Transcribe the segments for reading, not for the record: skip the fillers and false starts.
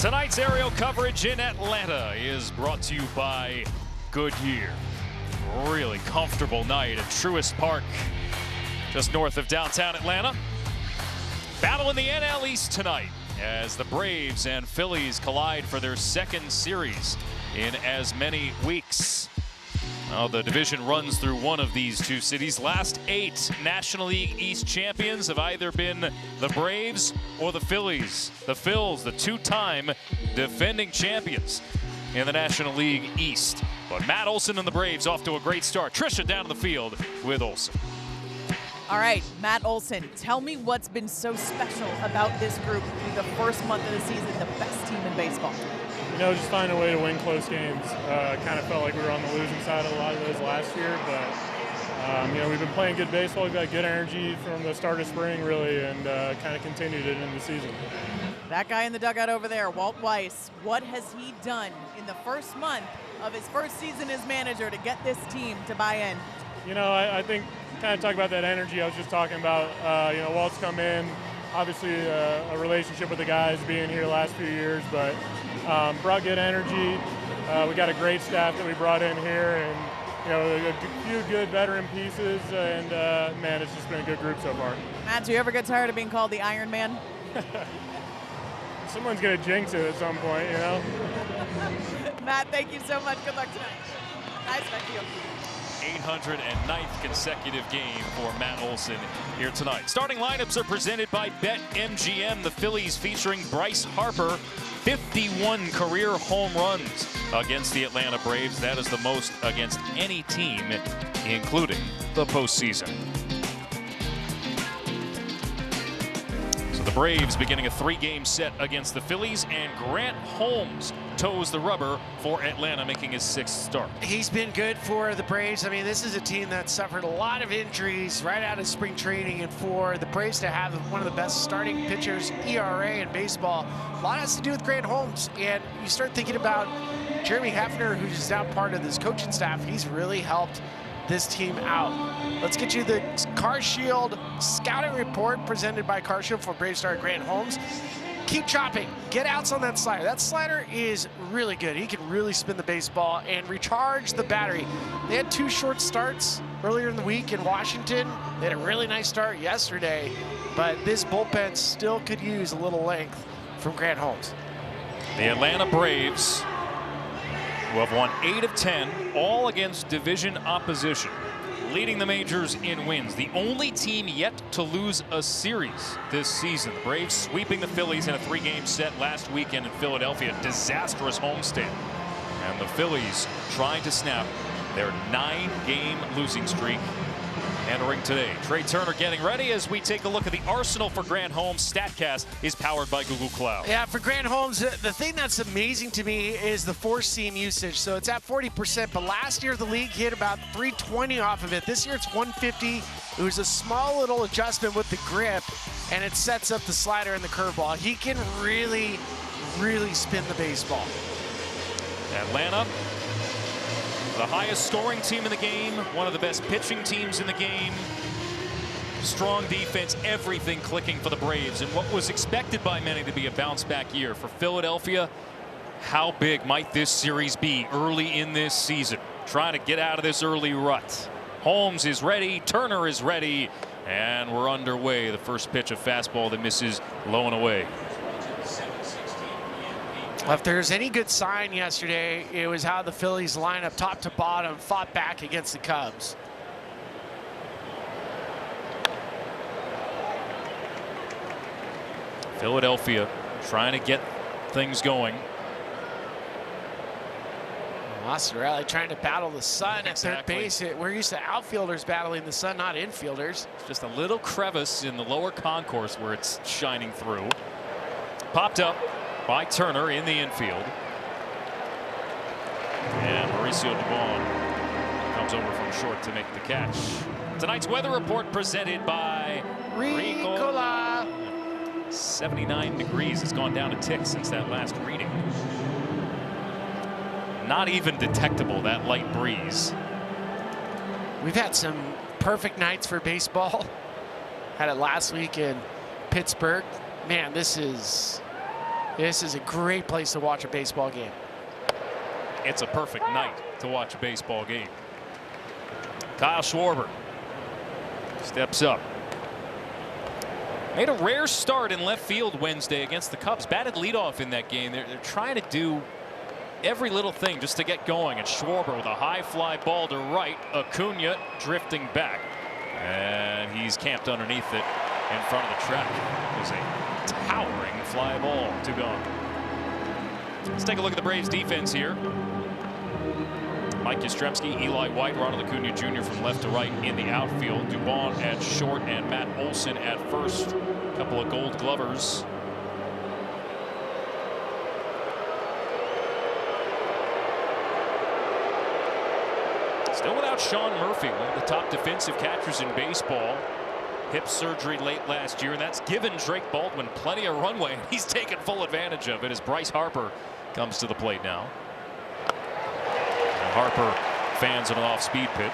Tonight's aerial coverage in Atlanta is brought to you by Goodyear. Really comfortable night at Truist Park, just north of downtown Atlanta. Battle in the NL East tonight as the Braves and Phillies collide for their second series in as many weeks. Well, the division runs through one of these two cities. Last 8 National League East champions have either been the Braves or the Phillies. The Phils, the 2-time defending champions in the National League East. But Matt Olson and the Braves off to a great start. Trisha down in the field with Olson. All right, Matt Olson, tell me what's been so special about this group through the first month of the season, the best team in baseball. You know, just find a way to win close games. Kind of felt like we were on the losing side of a lot of those last year, but you know, we've been playing good baseball. We've got good energy from the start of spring, really, and kind of continued it in the season. That guy in the dugout over there, Walt Weiss, what has he done in the first month of his first season as manager to get this team to buy in? You know, I think kind of talk about that energy I was just talking about. You know, Walt's come in, obviously a relationship with the guys being here the last few years, but brought good energy. We got a great staff that we brought in here, and you know, a few good veteran pieces, and man, it's just been a good group so far. Matt, do you ever get tired of being called the Iron Man? Someone's gonna jinx it at some point, you know. Matt, thank you so much. Good luck tonight. Nice, thank you. 809th consecutive game for Matt Olson here tonight. Starting lineups are presented by BetMGM. The Phillies featuring Bryce Harper, 51 career home runs against the Atlanta Braves. That is the most against any team, including the postseason. So the Braves beginning a 3-game set against the Phillies, and Grant Holmes toes the rubber for Atlanta, making his 6th start. He's been good for the Braves. I mean, this is a team that suffered a lot of injuries right out of spring training, and for the Braves to have one of the best starting pitchers ERA in baseball, a lot has to do with Grant Holmes. And you start thinking about Jeremy Hefner, who's now part of this coaching staff. He's really helped this team out. Let's get you the Car Shield scouting report presented by Car Shield for Brave star Grant Holmes. Keep chopping, get outs on that slider. That slider is really good. He can really spin the baseball and recharge the battery. They had 2 short starts earlier in the week in Washington. They had a really nice start yesterday, but this bullpen still could use a little length from Grant Holmes. The Atlanta Braves, who have won 8 of 10, all against division opposition, leading the majors in wins. The only team yet to lose a series this season. The Braves sweeping the Phillies in a 3-game set last weekend in Philadelphia. Disastrous homestand. And the Phillies trying to snap their 9-game losing streak entering today. Trey Turner getting ready as we take a look at the arsenal for Grant Holmes. StatCast is powered by Google Cloud. Yeah, for Grant Holmes, the thing that's amazing to me is the 4-seam usage. So it's at 40%, but last year the league hit about 320 off of it. This year it's 150. It was a small little adjustment with the grip, and it sets up the slider and the curveball. He can really, really spin the baseball. Atlanta, the highest scoring team in the game, one of the best pitching teams in the game. Strong defense, everything clicking for the Braves. And what was expected by many to be a bounce-back year for Philadelphia, how big might this series be early in this season? Trying to get out of this early rut. Holmes is ready, Turner is ready, and we're underway. The first pitch, a fastball that misses low and away. Well, if there's any good sign yesterday, it was how the Phillies lineup top to bottom fought back against the Cubs. Philadelphia trying to get things going. Massarelli trying to battle the sun at third base. We're used to outfielders battling the sun, not infielders. Just a little crevice in the lower concourse where it's shining through. Popped up by Turner in the infield. And Mauricio Dubon comes over from short to make the catch. Tonight's weather report presented by Ricola. 79 degrees. It's gone down a tick since that last reading. Not even detectable, that light breeze. We've had some perfect nights for baseball. Had it last week in Pittsburgh. Man, this is This is a great place to watch a baseball game. It's a perfect night to watch a baseball game. Kyle Schwarber steps up. Made a rare start in left field Wednesday against the Cubs. Batted leadoff in that game. They're trying to do every little thing just to get going. And Schwarber with a high fly ball to right. Acuna drifting back. And he's camped underneath it in front of the track. It was a towering fly ball to gone. Let's take a look at the Braves defense here. Mike Yastrzemski, Eli White, Ronald Acuna Jr. from left to right in the outfield. Dubon at short and Matt Olson at first. A couple of Gold Glovers. Still without Sean Murphy, one of the top defensive catchers in baseball. Hip surgery late last year, and that's given Drake Baldwin plenty of runway. He's taken full advantage of it as Bryce Harper comes to the plate now. And Harper fans an off-speed pitch.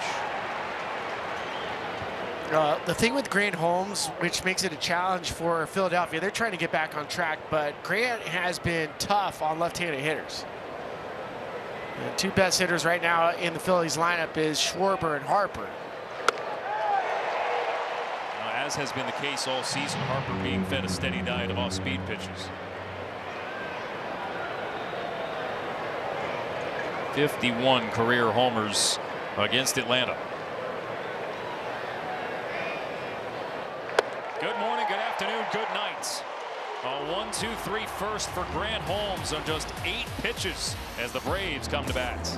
The thing with Grant Holmes, which makes it a challenge for Philadelphia, they're trying to get back on track, but Grant has been tough on left-handed hitters. The two best hitters right now in the Phillies lineup is Schwarber and Harper. As has been the case all season, Harper being fed a steady diet of off-speed pitches. 51 career homers against Atlanta. Good morning, good afternoon, good night. A 1-2-3 first for Grant Holmes on just 8 pitches as the Braves come to bat.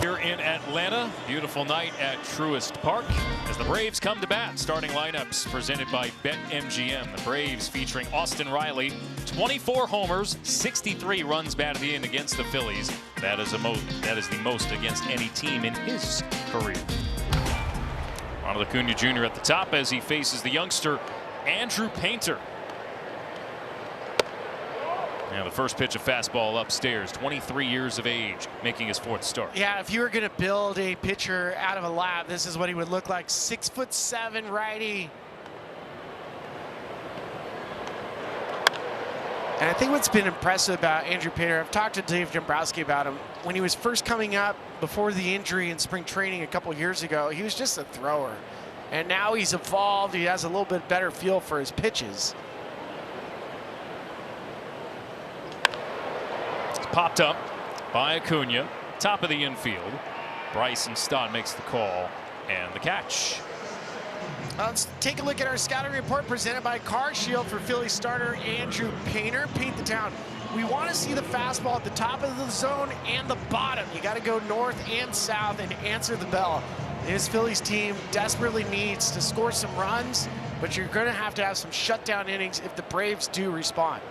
Here in Atlanta, beautiful night at Truist Park as the Braves come to bat. Starting lineups presented by BetMGM. The Braves featuring Austin Riley, 24 homers, 63 runs batted in against the Phillies. That is the most against any team in his career. Ronald Acuna Jr. at the top as he faces the youngster Andrew Painter. Now the first pitch of fastball upstairs, 23 years of age, making his 4th start. Yeah, if you were going to build a pitcher out of a lab, this is what he would look like. 6'7" righty. And I think what's been impressive about Andrew Painter, I've talked to Dave Dombrowski about him. When he was first coming up before the injury in spring training a couple years ago, he was just a thrower. And now he's evolved. He has a little bit better feel for his pitches. Popped up by Acuna, top of the infield. Bryson Stott makes the call and the catch. Let's take a look at our scouting report presented by Car Shield for Phillies starter Andrew Painter. Paint the town. We want to see the fastball at the top of the zone and the bottom. You got to go north and south and answer the bell. This Phillies team desperately needs to score some runs, but you're going to have some shutdown innings if the Braves do respond.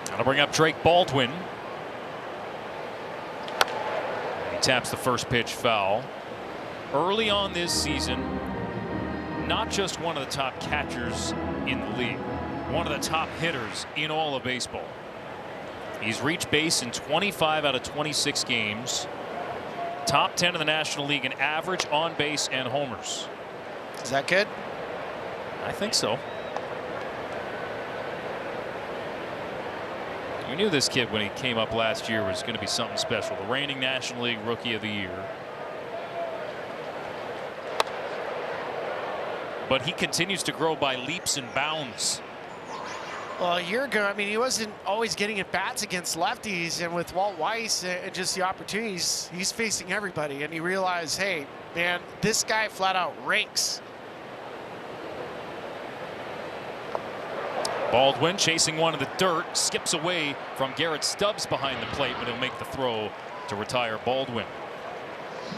That'll bring up Drake Baldwin. He taps the first pitch foul. Early on this season, not just one of the top catchers in the league, one of the top hitters in all of baseball. He's reached base in 25 out of 26 games. Top 10 in the National League in average, on base, and homers. Is that good? I think so. We knew this kid when he came up last year was going to be something special. The reigning National League Rookie of the Year. But he continues to grow by leaps and bounds. Well, a year ago, I mean, he wasn't always getting at bats against lefties, and with Walt Weiss and just the opportunities, he's facing everybody, and he realized, hey, man, this guy flat out ranks. Baldwin chasing one in the dirt, skips away from Garrett Stubbs behind the plate, but he'll make the throw to retire Baldwin.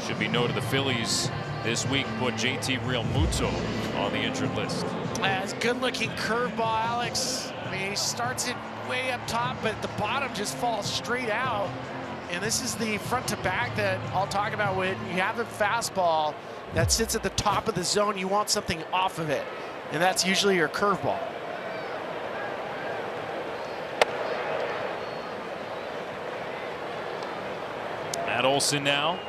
Should be noted the Phillies this week put JT Realmuto on the injured list. That's good-looking curveball, Alex. I mean, he starts it way up top, but the bottom just falls straight out. And this is the front to back that I'll talk about when you have a fastball that sits at the top of the zone. You want something off of it, and that's usually your curveball. Matt Olson now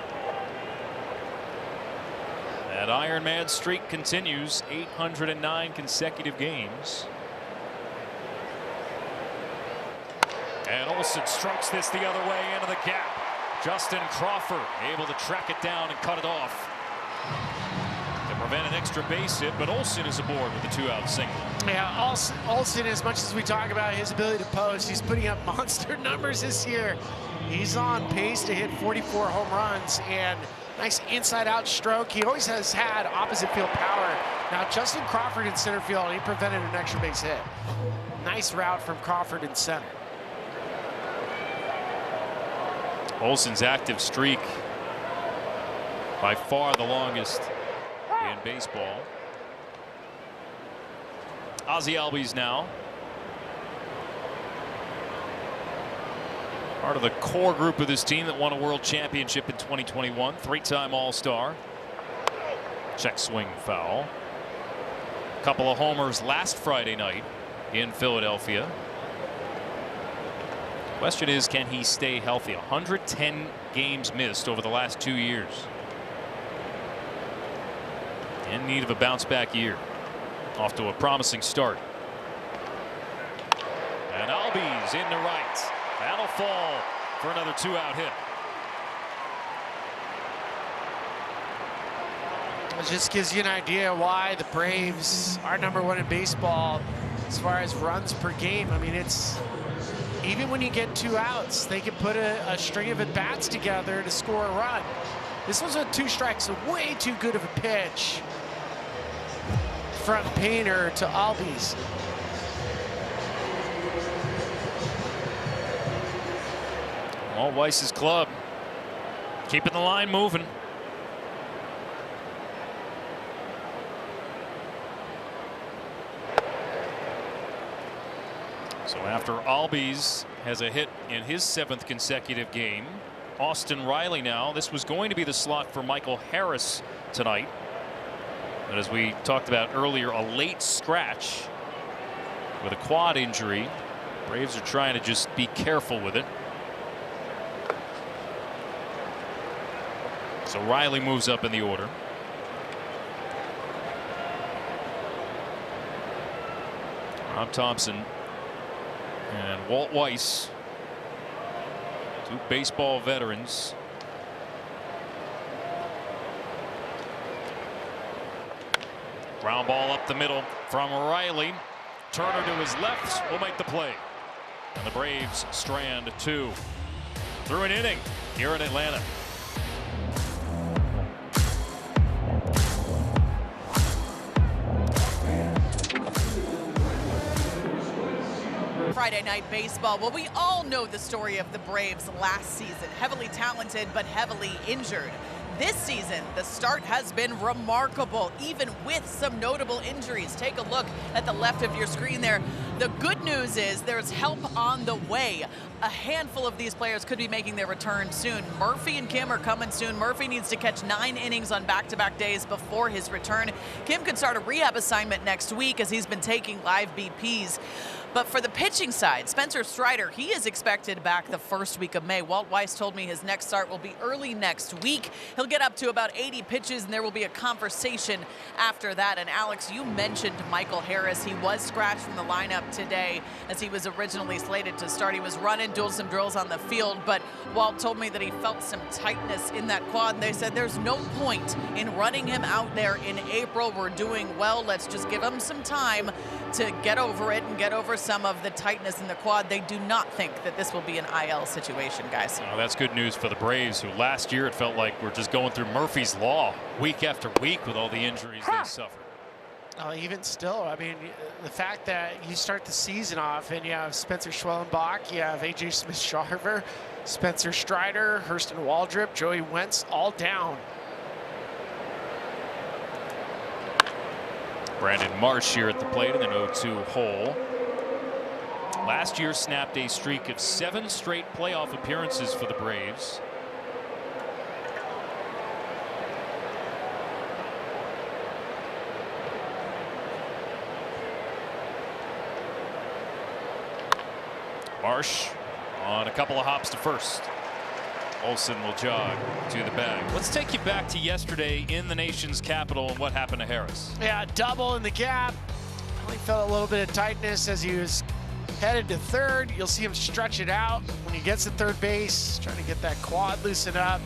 That Iron Man streak continues, 809 consecutive games. And Olsen strokes this the other way into the gap. Justin Crawford able to track it down and cut it off to prevent an extra base hit, but Olsen is aboard with a 2-out single. Yeah, Olsen, as much as we talk about his ability to post, he's putting up monster numbers this year. He's on pace to hit 44 home runs and nice inside-out stroke. He always has had opposite field power. Now, Justin Crawford in center field, he prevented an extra base hit. Nice route from Crawford in center. Olsen's active streak, by far the longest in baseball. Ozzie Albies now part of the core group of this team that won a world championship in 2021. 3-time All-Star. Check swing foul. A couple of homers last Friday night in Philadelphia. Question is, can he stay healthy? 110 games missed over the last 2 years. In need of a bounce back year. Off to a promising start. And Albies into right. That'll fall for another 2-out hit. It just gives you an idea why the Braves are #1 in baseball as far as runs per game. I mean, it's even when you get 2 outs, they can put a string of at-bats together to score a run. This was a 2 strikes, a way too good of a pitch from Painter to Albies. Walt Weiss's club keeping the line moving. So after Albies has a hit in his 7th consecutive game, Austin Riley now. This was going to be the slot for Michael Harris tonight. But as we talked about earlier, a late scratch with a quad injury. Braves are trying to just be careful with it. So Riley moves up in the order. Rob Thompson and Walt Weiss, 2 baseball veterans. Ground ball up the middle from Riley. Turner to his left will make the play. And the Braves strand 2 through an inning here in Atlanta. Friday Night Baseball. Well, we all know the story of the Braves last season. Heavily talented, but heavily injured. This season, the start has been remarkable, even with some notable injuries. Take a look at the left of your screen there. The good news is there's help on the way. A handful of these players could be making their return soon. Murphy and Kim are coming soon. Murphy needs to catch 9 innings on back-to-back days before his return. Kim could start a rehab assignment next week as he's been taking live BPs. But for the pitching side, Spencer Strider, he is expected back the first week of May. Walt Weiss told me his next start will be early next week. He'll get up to about 80 pitches, and there will be a conversation after that. And Alex, you mentioned Michael Harris. He was scratched from the lineup today as he was originally slated to start. He was running, doing some drills on the field, but Walt told me that he felt some tightness in that quad. And they said there's no point in running him out there in April. We're doing well. Let's just give him some time to get over it and get over some of the tightness in the quad. They do not think that this will be an IL situation, guys. Oh, that's good news for the Braves, who last year it felt like we're just going through Murphy's Law week after week with all the injuries they suffered. Even still, I mean, the fact that you start the season off and you have Spencer Schwellenbach, you have A.J. Smith-Shawver, Spencer Strider, Hurston Waldrop, Joey Wentz, all down. Brandon Marsh here at the plate in an 0-2 hole. Last year snapped a streak of 7 straight playoff appearances for the Braves. Marsh on a couple of hops to first. Olsen will jog to the bag. Let's take you back to yesterday in the nation's capital and what happened to Harris. Yeah, double in the gap. Probably felt a little bit of tightness as he was headed to third. You'll see him stretch it out when he gets to third base, trying to get that quad loosened up.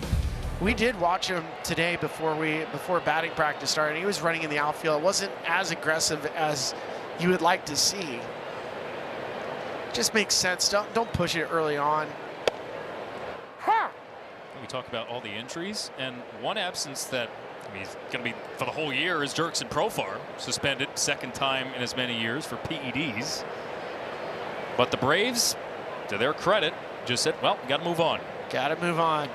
We did watch him today before batting practice started. He was running in the outfield. It wasn't as aggressive as you would like to see. Just makes sense. Don't push it early on. We talk about all the injuries, and one absence that he's going to be for the whole year is Jurickson Profar, suspended second time in as many years for PEDs. But the Braves, to their credit, just said, well, got to move on. Got to move on.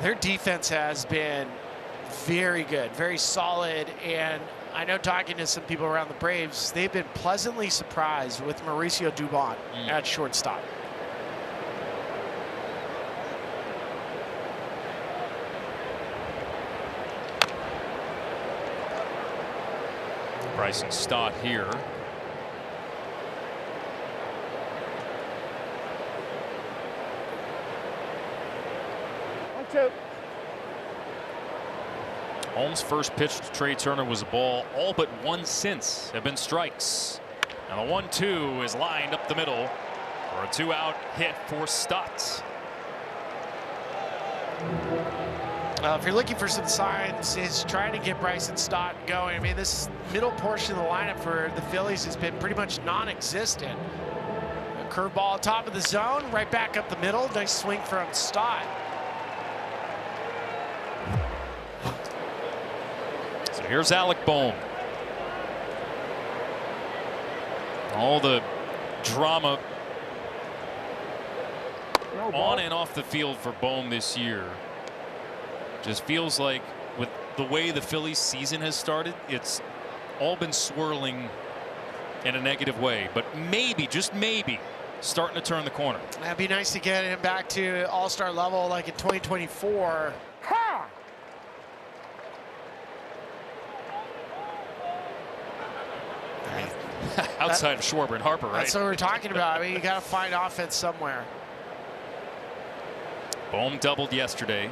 Their defense has been very good, very solid, and I know talking to some people around the Braves, they've been pleasantly surprised with Mauricio Dubon at shortstop. Bryson Stott here. Holmes' first pitch to Trey Turner was a ball. All but one since have been strikes. And the 1-2 is lined up the middle for a 2-out hit for Stott. If you're looking for some signs, it's trying to get Bryson Stott going. I mean, this middle portion of the lineup for the Phillies has been pretty much non-existent. A curveball top of the zone, right back up the middle. Nice swing from Stott. So here's Alec Bohm. All the drama on and off the field for Bohm this year. Just feels like with the way the Phillies season has started, it's all been swirling in a negative way, but maybe, just maybe, starting to turn the corner. That'd be nice to get him back to all-star level like in 2024. Outside of Schwarber and Harper, right? That's what we're talking about. I mean, you got to find offense somewhere. Bohm doubled yesterday.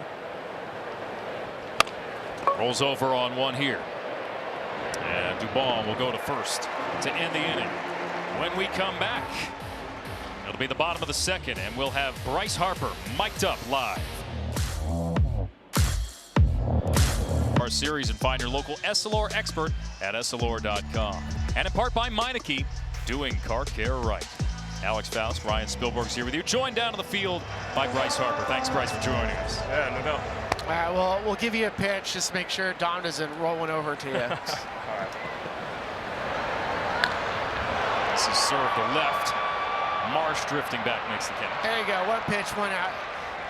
Rolls over on one here. And Dubon will go to first to end the inning. When we come back, it'll be the bottom of the second, and we'll have Bryce Harper mic'd up live. Our series, and find your local Essilor expert at Essilor.com. And in part by Meineke, doing car care right. Alex Faust, Ryan Spielberg's here with you, joined down to the field by Bryce Harper. Thanks, Bryce, for joining us. Yeah, no doubt. All right, well, we'll give you a pitch. Just make sure Dom doesn't roll one over to you. All right. This is served to left. Marsh drifting back makes the catch. There you go. One pitch, one out.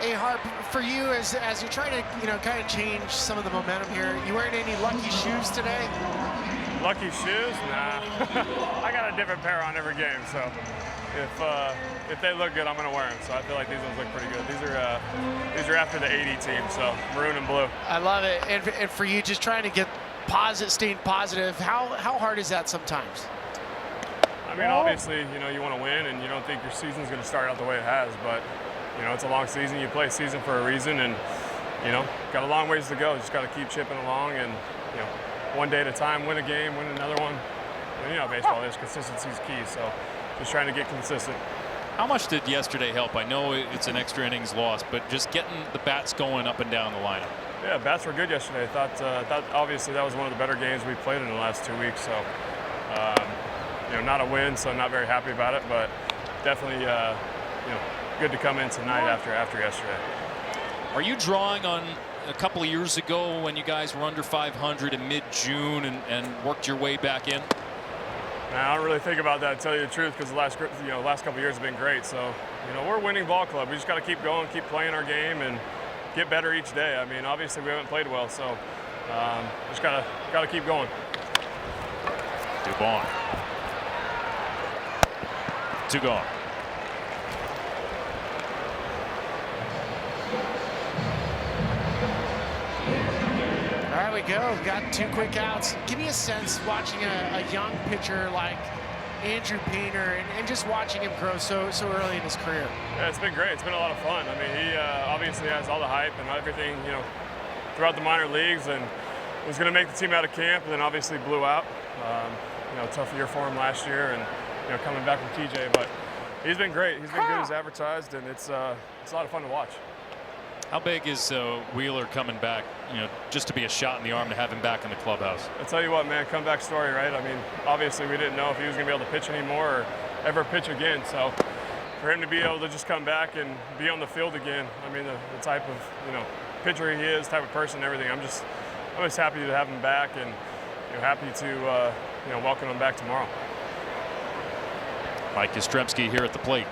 Hey, Harp, for you, as you're trying to, kind of change some of the momentum here, you wearing any lucky shoes today? Lucky shoes? Nah. I got a different pair on every game, so if they look good, I'm gonna wear them. So I feel like these ones look pretty good. These are after the 80 team, so maroon and blue. I love it. And for you, just trying to get staying positive. How hard is that sometimes? I mean, obviously, you want to win, and you don't think your season's gonna start out the way it has, but it's a long season. You play season for a reason, and got a long ways to go. Just got to keep chipping along, and one day at a time, win a game, win another one. And, baseball is consistency is key, so just trying to get consistent. How much did yesterday help? I know it's an extra innings loss, but just getting the bats going up and down the lineup. Yeah, bats were good yesterday. I thought obviously that was one of the better games we played in the last 2 weeks. So, not a win, so not very happy about it, but definitely, good to come in tonight after yesterday. Are you drawing on a couple of years ago when you guys were under 500 in mid-June and worked your way back in? I don't really think about that, to tell you the truth, because the last couple of years have been great. So, we're a winning ball club. We just got to keep going, keep playing our game, and get better each day. I mean, obviously we haven't played well, so just gotta keep going. Dubon. 2 gone. There we go. Got 2 quick outs. Give me a sense watching a young pitcher like Andrew Painter and just watching him grow so early in his career? Yeah, it's been great. It's been a lot of fun. I mean, he obviously has all the hype and everything, throughout the minor leagues, and was going to make the team out of camp, and then obviously blew out. Tough year for him last year, and coming back from TJ, but he's been great. He's been good as advertised, and it's a lot of fun to watch. How big is Wheeler coming back, just to be a shot in the arm to have him back in the clubhouse? I tell you what, man, comeback story, right? I mean, obviously we didn't know if he was going to be able to pitch anymore or ever pitch again. So for him to be able to just come back and be on the field again, I mean, the type of pitcher he is, type of person, everything. I'm just happy to have him back, and happy to welcome him back tomorrow. Mike Yastrzemski here at the plate.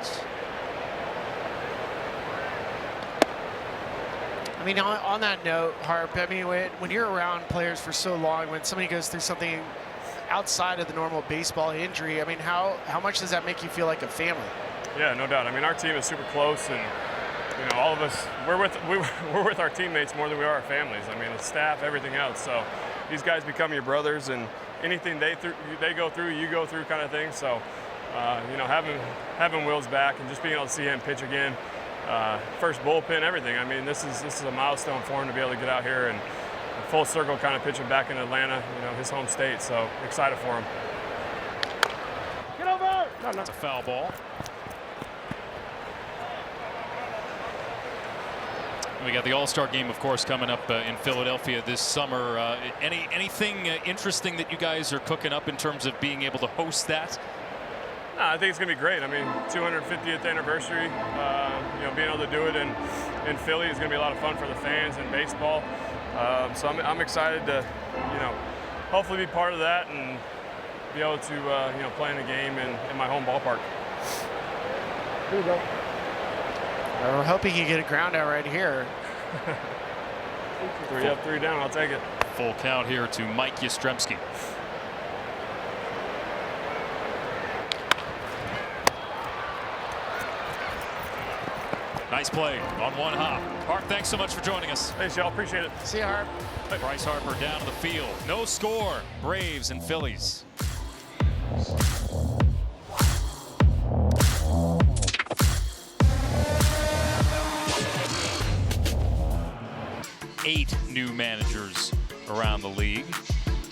I mean, on that note, Harp, I mean, when you're around players for so long, when somebody goes through something outside of the normal baseball injury, I mean, how much does that make you feel like a family? Yeah, no doubt. I mean, our team is super close, and all of us, we're with our teammates more than we are our families. I mean, the staff, everything else. So these guys become your brothers, and anything they go through, you go through, kind of thing. So having Will's back and just being able to see him pitch again, first bullpen, everything. I mean, this is a milestone for him to be able to get out here and full circle kind of pitching back in Atlanta, his home state. So excited for him. Get over! That's a foul ball. We got the All-Star game, of course, coming up in Philadelphia this summer. Anything interesting that you guys are cooking up in terms of being able to host that? No, I think it's going to be great. I mean, 250th anniversary, being able to do it in Philly is going to be a lot of fun for the fans and baseball. So I'm excited to, hopefully be part of that and be able to, play in a game in my home ballpark. Here you go. We're hoping you get a ground out right here. 3 up, 3 down. I'll take it. Full count here to Mike Yastrzemski. Nice play on one hop. Harp, thanks so much for joining us. Thanks, y'all. Appreciate it. See you, Harp. Bryce Harper down to the field. No score. Braves and Phillies. Eight new managers around the league.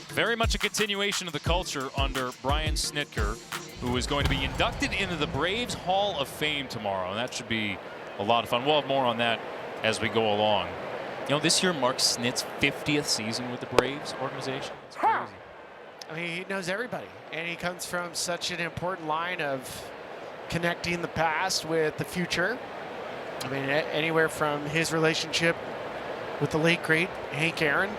Very much a continuation of the culture under Brian Snitker, who is going to be inducted into the Braves Hall of Fame tomorrow. And that should be a lot of fun. We'll have more on that as we go along. This year marks Snit's 50th season with the Braves organization. It's crazy. I mean, he knows everybody, and he comes from such an important line of connecting the past with the future. I mean, anywhere from his relationship with the late, great Hank Aaron.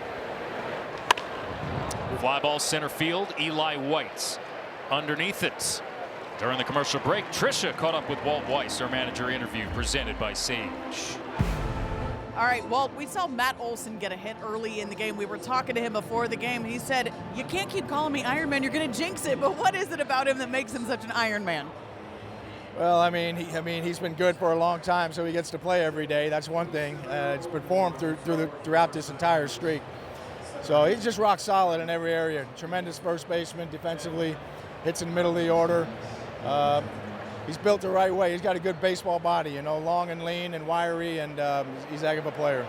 Fly ball center field, Eli White underneath it. During the commercial break, Tricia caught up with Walt Weiss, our manager interview presented by Sage. All right, Walt, we saw Matt Olson get a hit early in the game. We were talking to him before the game. He said, "You can't keep calling me Iron Man. You're going to jinx it." But what is it about him that makes him such an Iron Man? Well, I mean, he's been good for a long time, so he gets to play every day. That's one thing. It's performed throughout this entire streak. So he's just rock solid in every area. Tremendous first baseman defensively, hits in the middle of the order. He's built the right way. He's got a good baseball body, long and lean and wiry, and he's a heck of a player.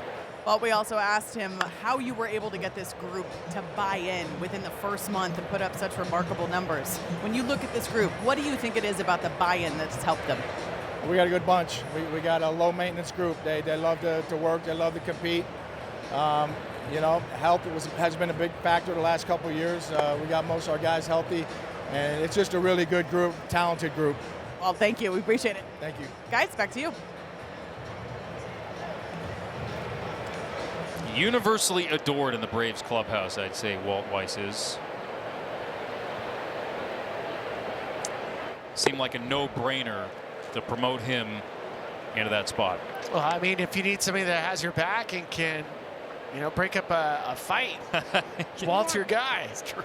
Well, we also asked him how you were able to get this group to buy in within the first month and put up such remarkable numbers. When you look at this group, what do you think it is about the buy-in that's helped them? We got a good bunch. We got a low-maintenance group. They love to work. They love to compete. Health has been a big factor the last couple of years. We got most of our guys healthy, and it's just a really good group, talented group. Well, thank you. We appreciate it. Thank you. Guys, back to you. Universally adored in the Braves clubhouse, I'd say Walt Weiss is. Seemed like a no-brainer to promote him into that spot. Well, I mean, if you need somebody that has your back and can, break up a fight, Walt's your guy. It's true.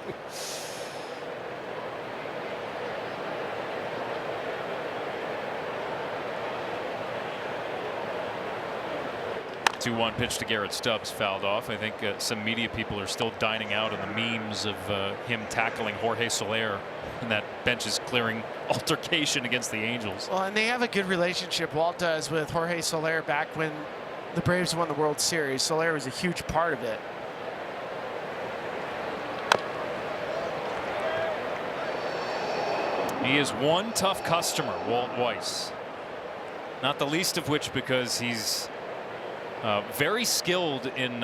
2-1 pitch to Garrett Stubbs fouled off. I think some media people are still dining out on the memes of him tackling Jorge Soler in that benches clearing altercation against the Angels. Well, and they have a good relationship, Walt does, with Jorge Soler back when the Braves won the World Series. Soler was a huge part of it. He is one tough customer, Walt Weiss. Not the least of which because he's very skilled in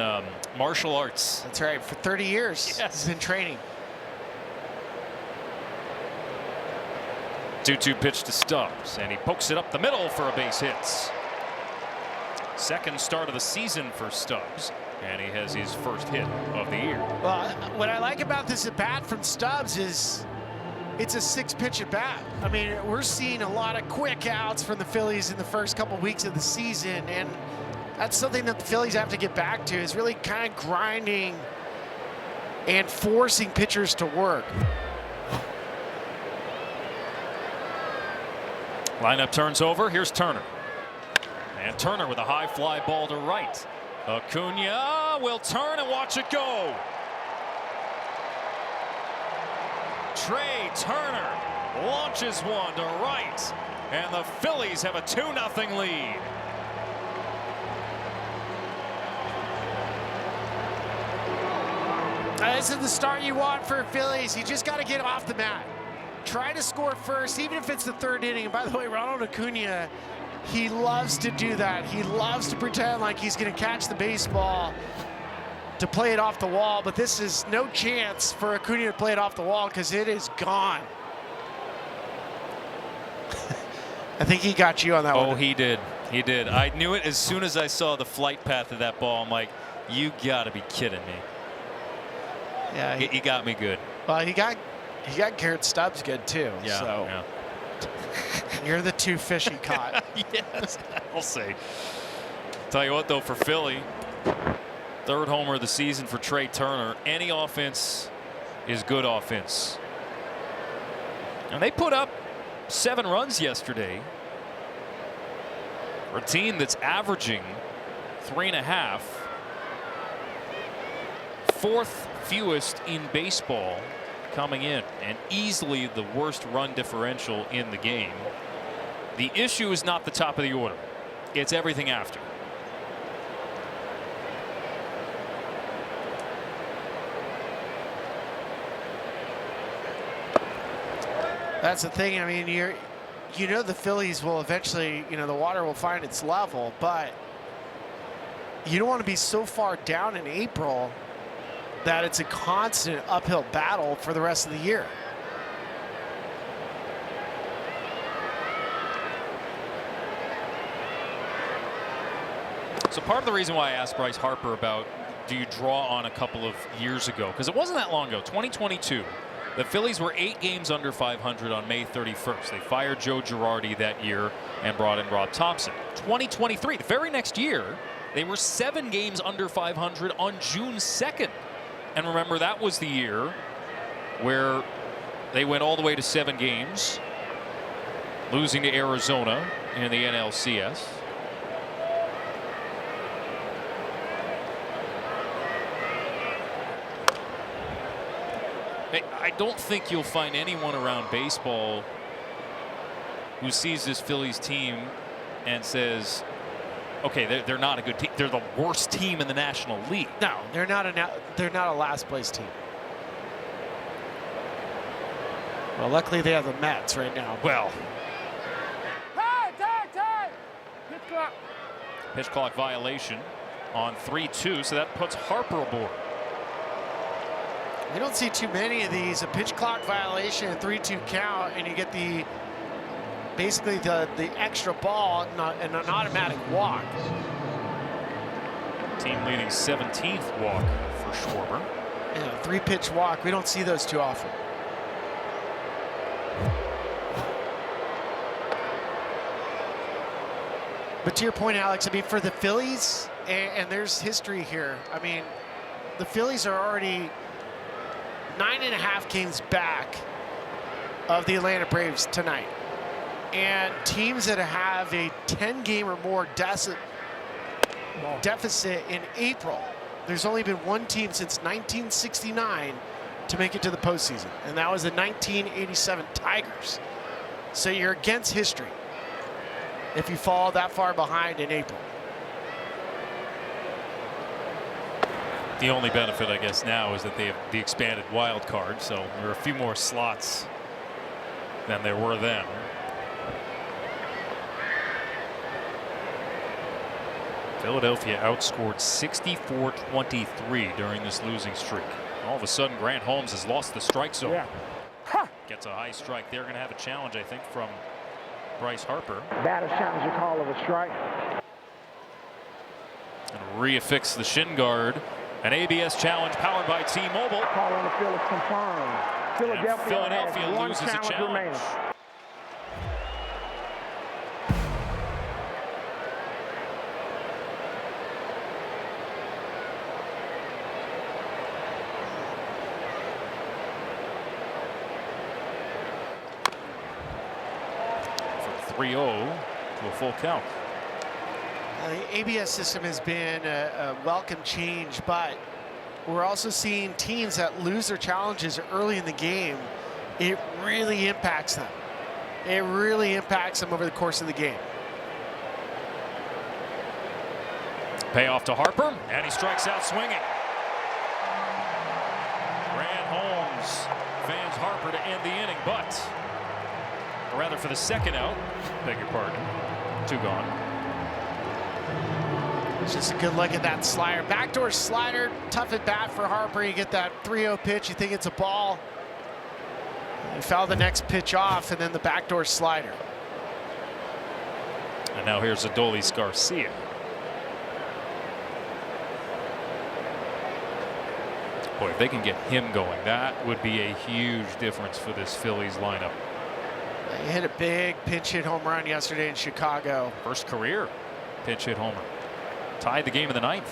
martial arts. That's right. For 30 years, yes. He's been training. 2-2 pitch to Stubbs, and he pokes it up the middle for a base hit. Second start of the season for Stubbs, and he has his first hit of the year. Well, what I like about this at bat from Stubbs is it's a 6-pitch at bat. I mean, we're seeing a lot of quick outs from the Phillies in the first couple weeks of the season, and that's something that the Phillies have to get back to, is really kind of grinding and forcing pitchers to work. Lineup turns over. Here's Turner. And Turner with a high fly ball to right. Acuna will turn and watch it go. Trey Turner launches one to right. And the Phillies have a 2-0 lead. This is the start you want for Phillies. You just got to get off the mat. Try to score first, even if it's the 3rd inning. And by the way, Ronald Acuna, he loves to do that. He loves to pretend like he's going to catch the baseball to play it off the wall. But this is no chance for Acuna to play it off the wall because it is gone. I think he got you on that one. Oh, he did. He did. I knew it as soon as I saw the flight path of that ball. I'm like, you got to be kidding me. Yeah, he got me good. Well, he got Garrett Stubbs good too. Yeah. So yeah. You're the 2 fish he caught. Yes, I'll say. Tell you what, though, for Philly, 3rd homer of the season for Trey Turner. Any offense is good offense. And they put up 7 runs yesterday for a team that's averaging 3.5. 4th fewest in baseball coming in, and easily the worst run differential in the game. The issue is not the top of the order. It's everything after. That's the thing. I mean, you know the Phillies will eventually, the water will find its level, but you don't want to be so far down in April that it's a constant uphill battle for the rest of the year. So part of the reason why I asked Bryce Harper about do you draw on a couple of years ago, because it wasn't that long ago, 2022, the Phillies were 8 games under 500 on May 31st. They fired Joe Girardi that year and brought in Rob Thompson. 2023, the very next year, they were 7 games under 500 on June 2nd. And remember, that was the year where they went all the way to 7 games, losing to Arizona in the NLCS. I don't think you'll find anyone around baseball who sees this Phillies team and says, okay, they're not a good team. They're the worst team in the National League. No, they're not a last place team. Well, luckily they have the Mets right now. Well, Time! Pitch clock. pitch clock violation on 3-2, so that puts Harper aboard. We don't see too many of these. A pitch clock violation, a 3-2 count, and you get basically the extra ball and an automatic walk. Team leading 17th walk for Schwarber. Yeah, 3-pitch walk. We don't see those too often. But to your point, Alex, I mean, for the Phillies, and there's history here. I mean, the Phillies are already 9.5 games back of the Atlanta Braves tonight. And teams that have a 10-game or more deficit deficit in April. There's only been one team since 1969 to make it to the postseason, and that was the 1987 Tigers. So you're against history if you fall that far behind in April. The only benefit, I guess, now is that they have the expanded wild card, so there are a few more slots than there were then. Philadelphia outscored 64-23 during this losing streak. All of a sudden, Grant Holmes has lost the strike zone. Yeah. Huh. Gets a high strike. They're going to have a challenge, I think, from Bryce Harper. Batter challenge, a call of a strike. And reaffix the shin guard. An ABS challenge powered by T-Mobile. Call on the field is confirmed. Philadelphia has one loses a challenge. remaining. For 3-0 to a full count. The ABS system has been a welcome change, but we're also seeing teams that lose their challenges early in the game. It really impacts them. It really impacts them over the course of the game. Payoff to Harper, and he strikes out swinging. Grant Holmes fans Harper to end the inning, but or rather for the second out, beg your pardon, 2 gone. It's just a good look at that slider. Backdoor slider, tough at bat for Harper. You get that 3-0 pitch, you think it's a ball. You foul the next pitch off, and then the backdoor slider. And now here's Adolis Garcia. Boy, if they can get him going, that would be a huge difference for this Phillies lineup. He hit a big pinch hit home run yesterday in Chicago. First career pinch hit homer. Tied the game in the 9th.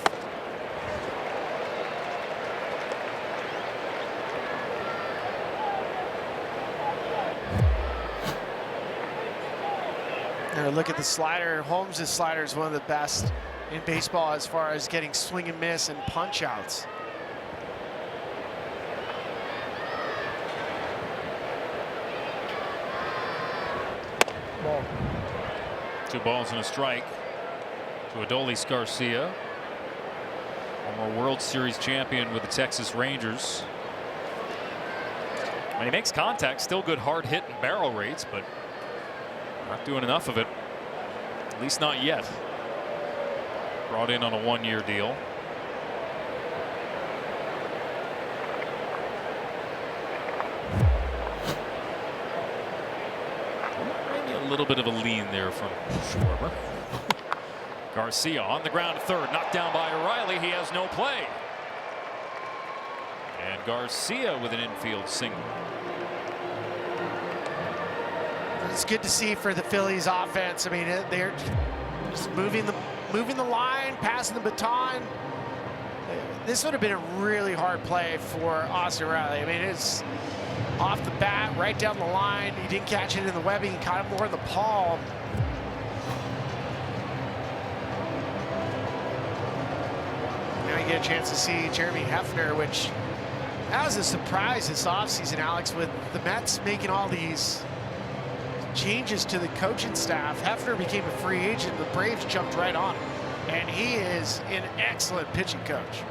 Now look at the slider. Holmes' slider is one of the best in baseball as far as getting swing and miss and punch outs. Ball. 2 balls and a strike to Adolis Garcia, former World Series champion with the Texas Rangers. When he makes contact, still good hard hit and barrel rates, but not doing enough of it, at least not yet. Brought in on a 1-year deal. Maybe a little bit of a lean there from Schwarber. Garcia on the ground at third, knocked down by O'Reilly. He has no play. And Garcia with an infield single. It's good to see for the Phillies offense. I mean, they're just moving the line, passing the baton. This would have been a really hard play for Austin Riley. I mean, it's off the bat, right down the line. He didn't catch it in the webbing. He caught it more in the palm. Now you get a chance to see Jeremy Hefner, which that was a surprise this offseason, Alex, with the Mets making all these changes to the coaching staff. Hefner became a free agent. The Braves jumped right on him, and he is an excellent pitching coach.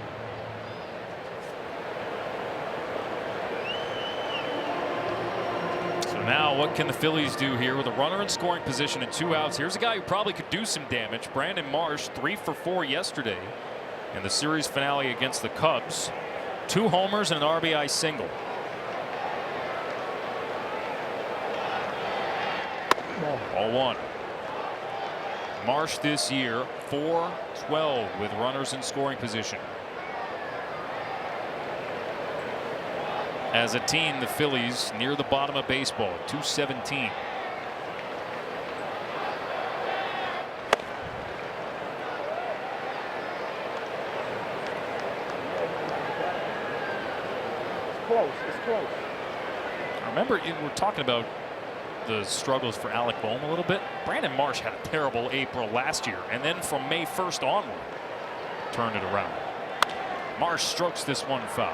So now what can the Phillies do here with a runner in scoring position and 2 outs? Here's a guy who probably could do some damage. Brandon Marsh, 3 for 4 yesterday in the series finale against the Cubs. 2 homers and an RBI single. Ball 1. Marsh this year 4-12 with runners in scoring position. As a team, the Phillies near the bottom of baseball at 217. It's close. I remember we're talking about the struggles for Alec Bohm a little bit. Brandon Marsh had a terrible April last year, and then from May 1st onward, turn it around. Marsh strokes this one foul.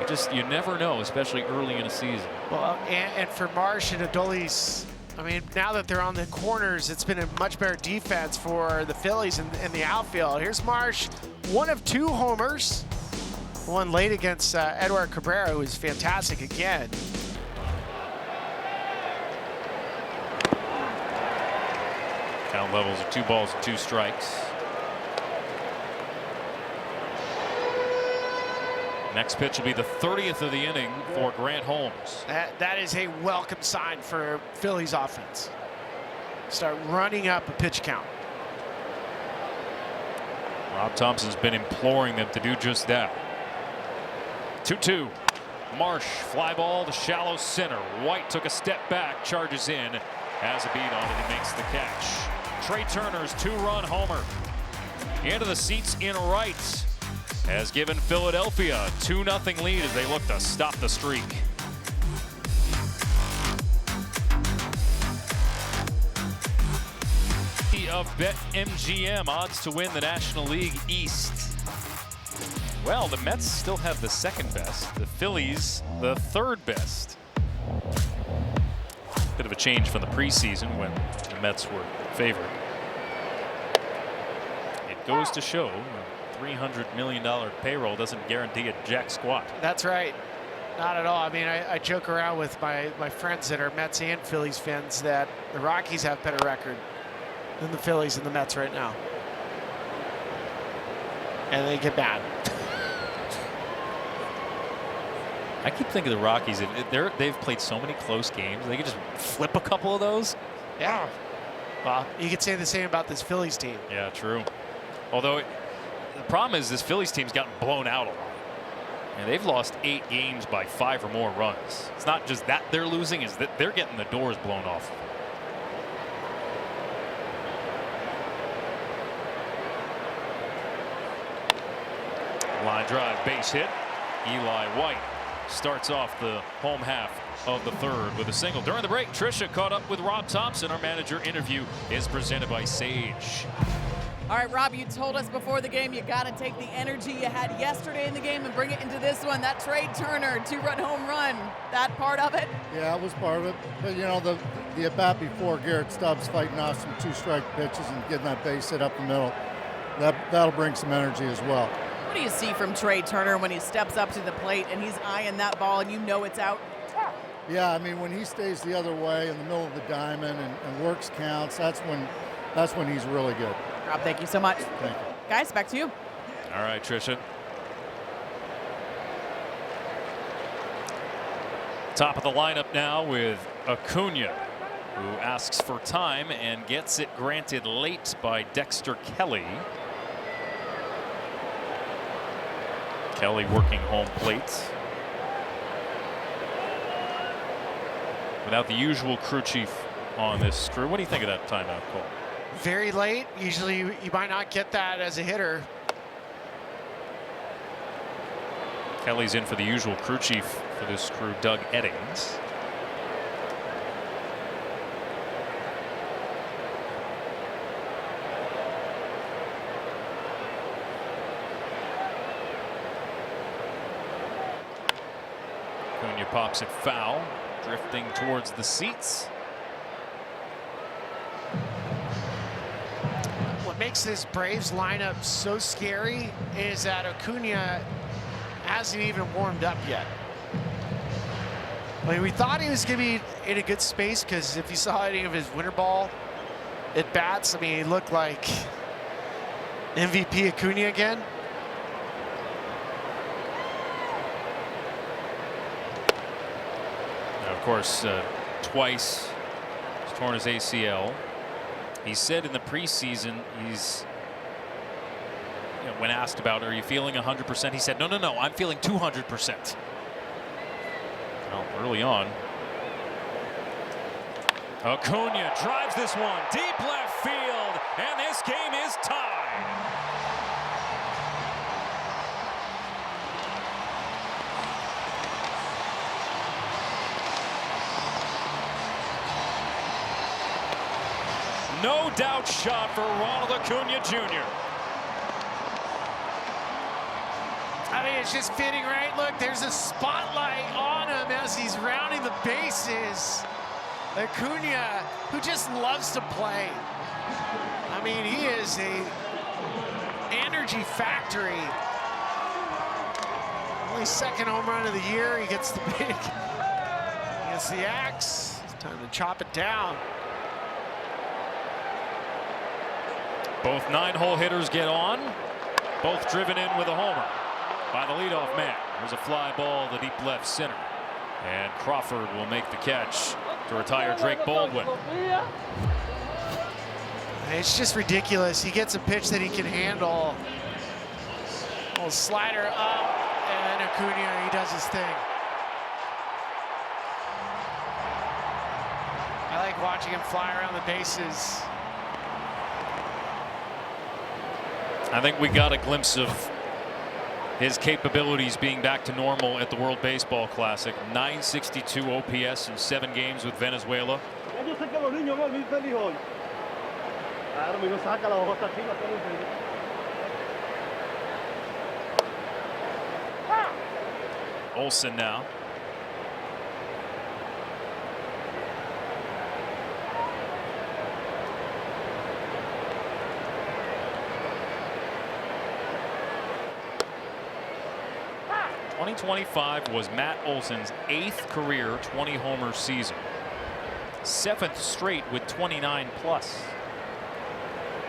So you never know, especially early in a season. Well, and for Marsh and Adolis, I mean, now that they're on the corners, it's been a much better defense for the Phillies in the outfield. Here's Marsh, one of 2 homers. One late against Edward Cabrera, who is fantastic again. Count levels are 2 balls and 2 strikes. Next pitch will be the 30th of the inning for Grant Holmes. That is a welcome sign for Phillies offense. Start running up a pitch count. Rob Thompson's been imploring them to do just that. 2-2. Marsh, fly ball to shallow center. White took a step back, charges in, has a beat on it, and makes the catch. Trey Turner's 2-run homer into the seats in right has given Philadelphia a 2-0 lead as they look to stop the streak. Of BetMGM odds to win the National League East. Well, the Mets still have the 2nd best, the Phillies the 3rd best. Bit of a change from the preseason when the Mets were favored. It goes to show a $300 million payroll doesn't guarantee a jack squat. That's right. Not at all. I mean, I joke around with my friends that are Mets and Phillies fans that the Rockies have better record than the Phillies and the Mets right now. And they get mad. I keep thinking the Rockies, they've played so many close games, they could just flip a couple of those. Yeah. Well, you could say the same about this Phillies team. Yeah, true. Although the problem is this Phillies team's gotten blown out a lot. And they've lost 8 games by 5 or more runs. It's not just that they're losing, it's that they're getting the doors blown off. Line drive, base hit. Eli White starts off the home half of the 3rd with a single. During the break, Tricia caught up with Rob Thompson. Our manager interview is presented by Sage. All right, Rob, you told us before the game you got to take the energy you had yesterday in the game and bring it into this one. That Trey Turner 2-run home run, that part of it? Yeah, it was part of it. But, you know, the at-bat before, Garrett Stubbs fighting off some 2-strike pitches and getting that base hit up the middle, that'll bring some energy as well. What do you see from Trey Turner when he steps up to the plate and he's eyeing that ball and you know it's out? Yeah, I mean, when he stays the other way in the middle of the diamond and works counts, that's when he's really good. Rob, thank you so much. Thank you. Guys, back to you. All right, Tricia. Top of the lineup now with Acuna, who asks for time and gets it granted late by Dexter Kelly. Kelly working home plate. Without the usual crew chief on this crew. What do you think of that timeout call? Very late. Usually you might not get that as a hitter. Kelly's in for the usual crew chief for this crew, Doug Eddings. Acuna pops it foul, drifting towards the seats. What makes this Braves lineup so scary is that Acuna hasn't even warmed up yet. I mean, we thought he was going to be in a good space because if you saw any of his winter ball at bats, I mean, he looked like MVP Acuna again. Of course, twice he's torn his ACL. He said in the preseason he's, when asked about, are you feeling 100%? He said, no, I'm feeling 200%. Well, early on, Acuna drives this one deep left field, and this game is tied. No doubt shot for Ronald Acuna Jr. I mean, it's just fitting, right? Look, there's a spotlight on him as he's rounding the bases. Acuna, who just loves to play. I mean, he is a energy factory. Only second home run of the year. He gets the big, he gets the axe. It's time to chop it down. Both 9-hole hitters get on. Both driven in with a homer by the leadoff man. There's a fly ball to deep left center. And Crawford will make the catch to retire Drake Baldwin. It's just ridiculous. He gets a pitch that he can handle. Little slider up, and Acuna, he does his thing. I like watching him fly around the bases. I think we got a glimpse of his capabilities being back to normal at the World Baseball Classic. 962 OPS in 7 games with Venezuela. Olsen now. '25 was Matt Olson's 8th career 20-homer season. 7th straight with 29 plus.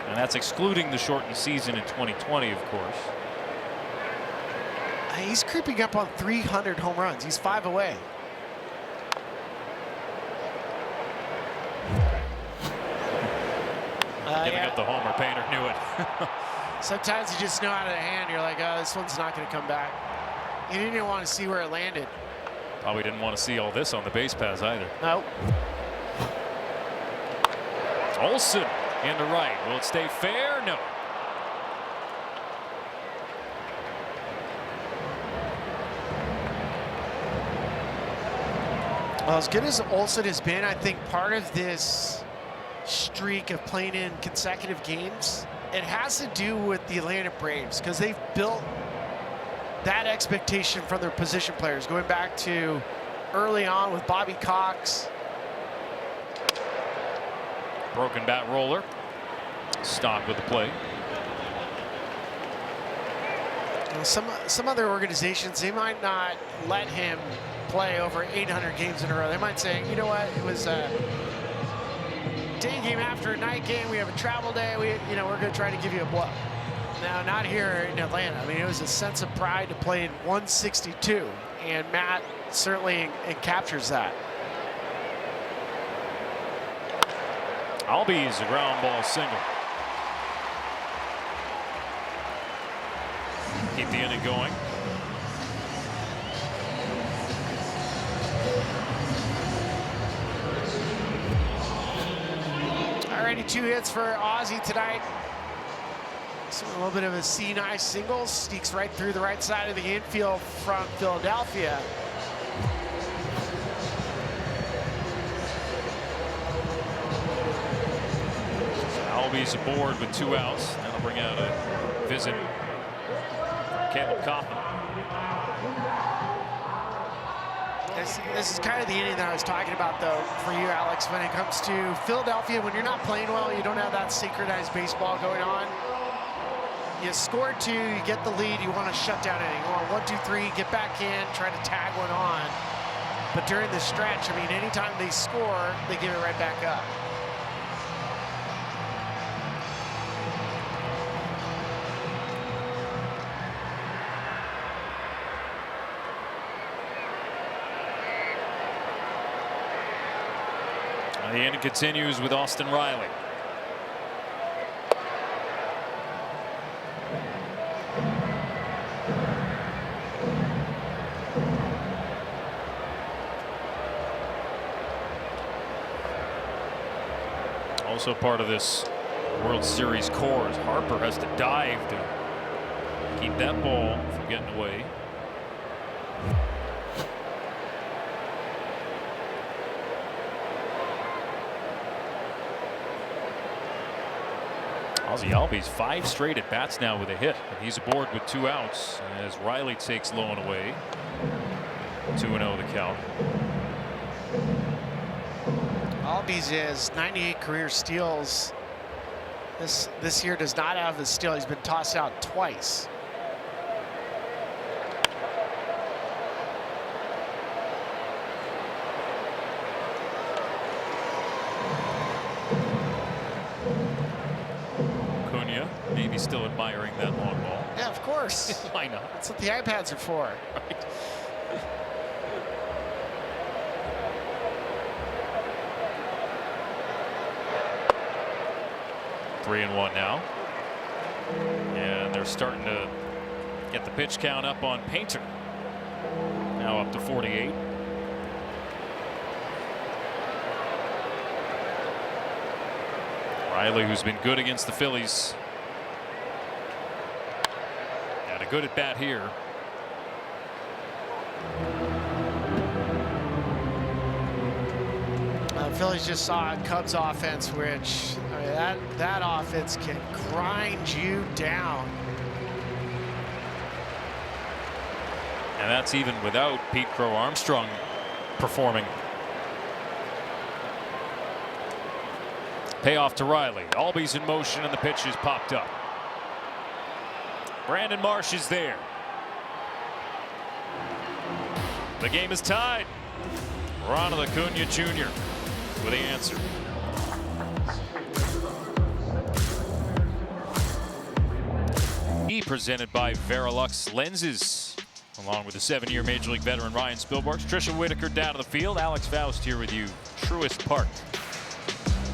And that's excluding the shortened season in 2020, of course. He's creeping up on 300 home runs. He's 5 away. Giving up the homer. Painter knew it. Sometimes you just know out of the hand. You're like, oh, this one's not going to come back. You didn't even want to see where it landed. Probably didn't want to see all this on the base paths either. Nope. Olsen into right. Will it stay fair? No. Well, as good as Olsen has been, I think part of this streak of playing in consecutive games, it has to do with the Atlanta Braves, because they've built that expectation from their position players, going back to early on with Bobby Cox. Broken bat roller. Stock with the play. Some other organizations, they might not let him play over 800 games in a row. They might say, you know what, it was a day game after a night game. We have a travel day. We're going to try to give you a blow. Now, not here in Atlanta. I mean, it was a sense of pride to play in 162, and Matt certainly captures that. Albies a ground ball single. Keep the inning going. Alrighty, 2 hits for Ozzie tonight. So a little bit of a C9 single, sneaks right through the right side of the infield from Philadelphia. Albies aboard with 2 outs. That'll bring out a visit. Caleb Kaufman. This is kind of the inning that I was talking about, though, for you, Alex. When it comes to Philadelphia, when you're not playing well, you don't have that synchronized baseball going on. You score 2, you get the lead, you want to shut down inning. You want 1, 2, 3, get back in, try to tag one on. But during the stretch, I mean, anytime they score, they give it right back up. The inning continues with Austin Riley. Also part of this World Series core is Harper has to dive to keep that ball from getting away. Ozzie Albies 5 straight at bats now with a hit, and he's aboard with 2 outs as Riley takes low and away. 2-0 the count. Albies has 98 career steals. This year does not have a steal. He's been tossed out twice. Maybe still admiring that long ball. Yeah, of course. Why not? That's what the iPads are for. Right. Three and one now. And they're starting to get the pitch count up on Painter. Now up to 48. Riley, who's been good against the Phillies. Got a good at bat here. Phillies just saw Cubs offense, which I mean, that offense can grind you down. And that's even without Pete Crow Armstrong performing. Payoff to Riley. Albies in motion and the pitch is popped up. Brandon Marsh is there. The game is tied. Ronald Acuna Jr. with the answer. Presented by Verilux lenses, along with the 7-year Major League veteran Ryan Spilborghs. Trisha Whitaker down to the field. Alex Faust here with you. Truist Park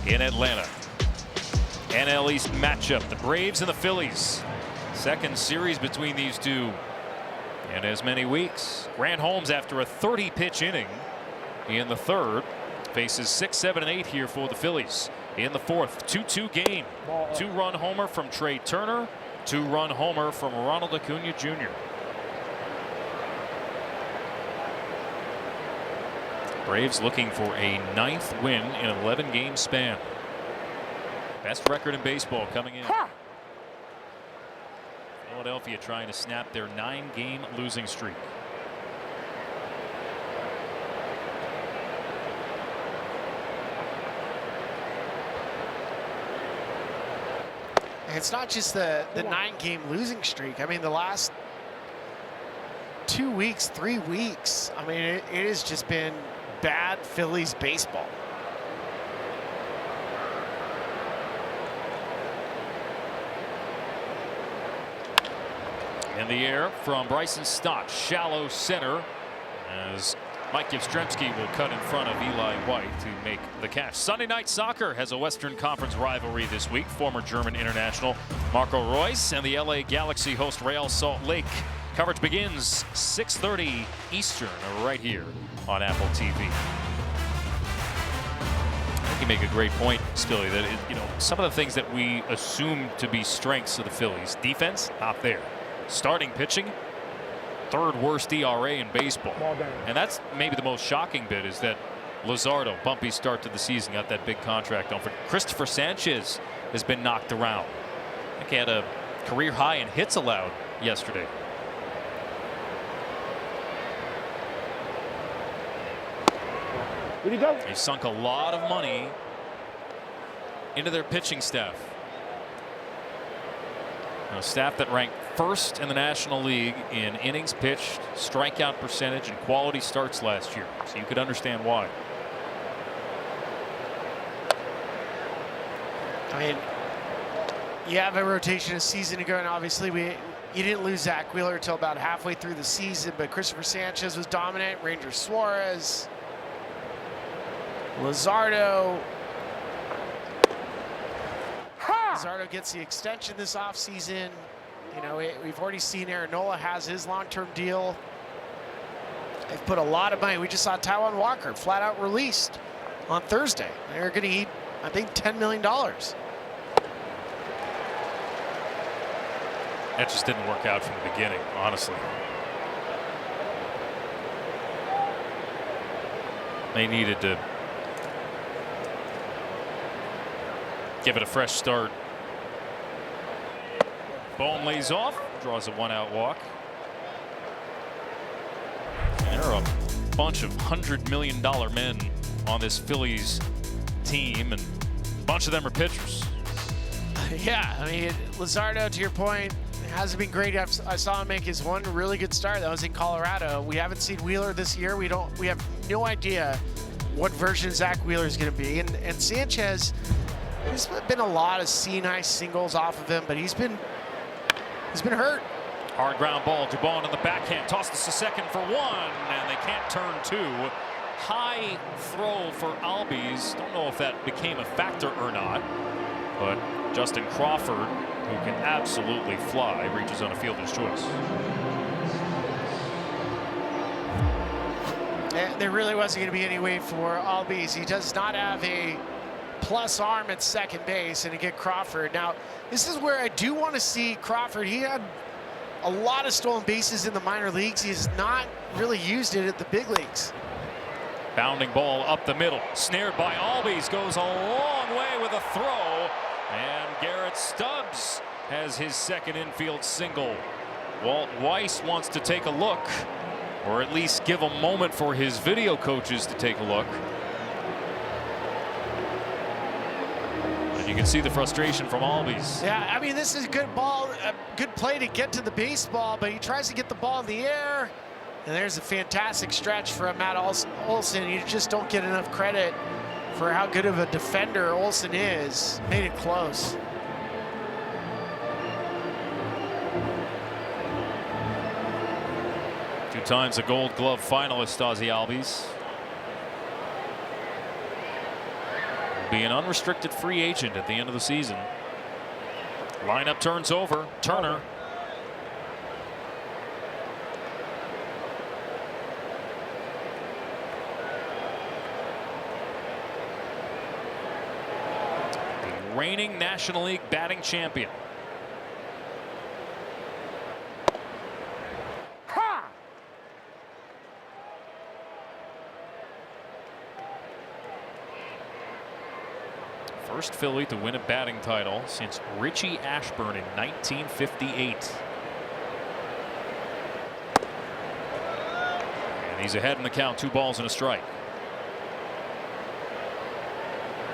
in Atlanta. NL East matchup, the Braves and the Phillies. Second series between these two in as many weeks. Grant Holmes, after a 30-pitch inning in the third, faces 6, 7, and 8 here for the Phillies in the fourth. 2-2 game. 2-run homer from Trey Turner. 2-run homer from Ronald Acuna Jr. Braves looking for a 9th win in an 11-game span. Best record in baseball coming in. Philadelphia trying to snap their 9-game losing streak. It's not just the 9-game losing streak. I mean, the last 2 weeks, 3 weeks, I mean, it has just been bad Phillies baseball. In the air from Bryson Stott, shallow center, as Mike Yastrzemski will cut in front of Eli White to make the catch. Sunday Night Soccer has a Western Conference rivalry this week. Former German international Marco Reus and the LA Galaxy host Real Salt Lake. Coverage begins 6:30 Eastern right here on Apple TV. I think you make a great point, Spilly, that some of the things that we assume to be strengths of the Phillies, defense, not there. Starting pitching, 3rd worst ERA in baseball. And that's maybe the most shocking bit, is that Luzardo, bumpy start to the season, got that big contract on. For Christopher Sanchez has been knocked around. I think he had a career high in hits allowed yesterday. Did he go? They sunk a lot of money into their pitching staff. A staff that ranked 1st in the National League in innings pitched, strikeout percentage, and quality starts last year. So you could understand why. I mean, you have a rotation a season ago, and obviously you didn't lose Zach Wheeler until about halfway through the season, but Christopher Sanchez was dominant. Ranger Suarez, Luzardo. Luzardo gets the extension this offseason. You know, we've already seen Aaron Nola has his long-term deal. They've put a lot of money. We just saw Taijuan Walker flat out released on Thursday. They're going to eat, I think, $10 million. That just didn't work out from the beginning, honestly. They needed to give it a fresh start Bone lays off, draws a 1-out walk. And there are a bunch of $100 million men on this Phillies team, and a bunch of them are pitchers. Yeah, I mean, Luzardo, to your point, hasn't been great. I saw him make his one really good start. That was in Colorado. We haven't seen Wheeler this year. We have no idea what version Zach Wheeler is going to be. And Sanchez, there's been a lot of nice singles off of him, but he's been hurt. Hard ground ball. Dubon on the backhand. Toss this to second for 1, and they can't turn 2. High throw for Albies. Don't know if that became a factor or not, but Justin Crawford, who can absolutely fly, reaches on a fielder's choice. There really wasn't going to be any way for Albies. He does not have a plus arm at second base, and to get Crawford. Now, this is where I do want to see Crawford. He had a lot of stolen bases in the minor leagues. He has not really used it at the big leagues. Bounding ball up the middle. Snared by Albies. Goes a long way with a throw. And Garrett Stubbs has his second infield single. Walt Weiss wants to take a look, or at least give a moment for his video coaches to take a look. And you can see the frustration from Albies. Yeah, I mean, this is a good ball, a good play to get to the baseball, but he tries to get the ball in the air. And there's a fantastic stretch from Matt Olson. You just don't get enough credit for how good of a defender Olson is. Made it close. Two times a Gold Glove finalist, Ozzie Albies. Will be an unrestricted free agent at the end of the season. Lineup turns over. Turner. Reigning National League batting champion. First Philly to win a batting title since Richie Ashburn in 1958. And he's ahead in the count, 2 balls and a strike.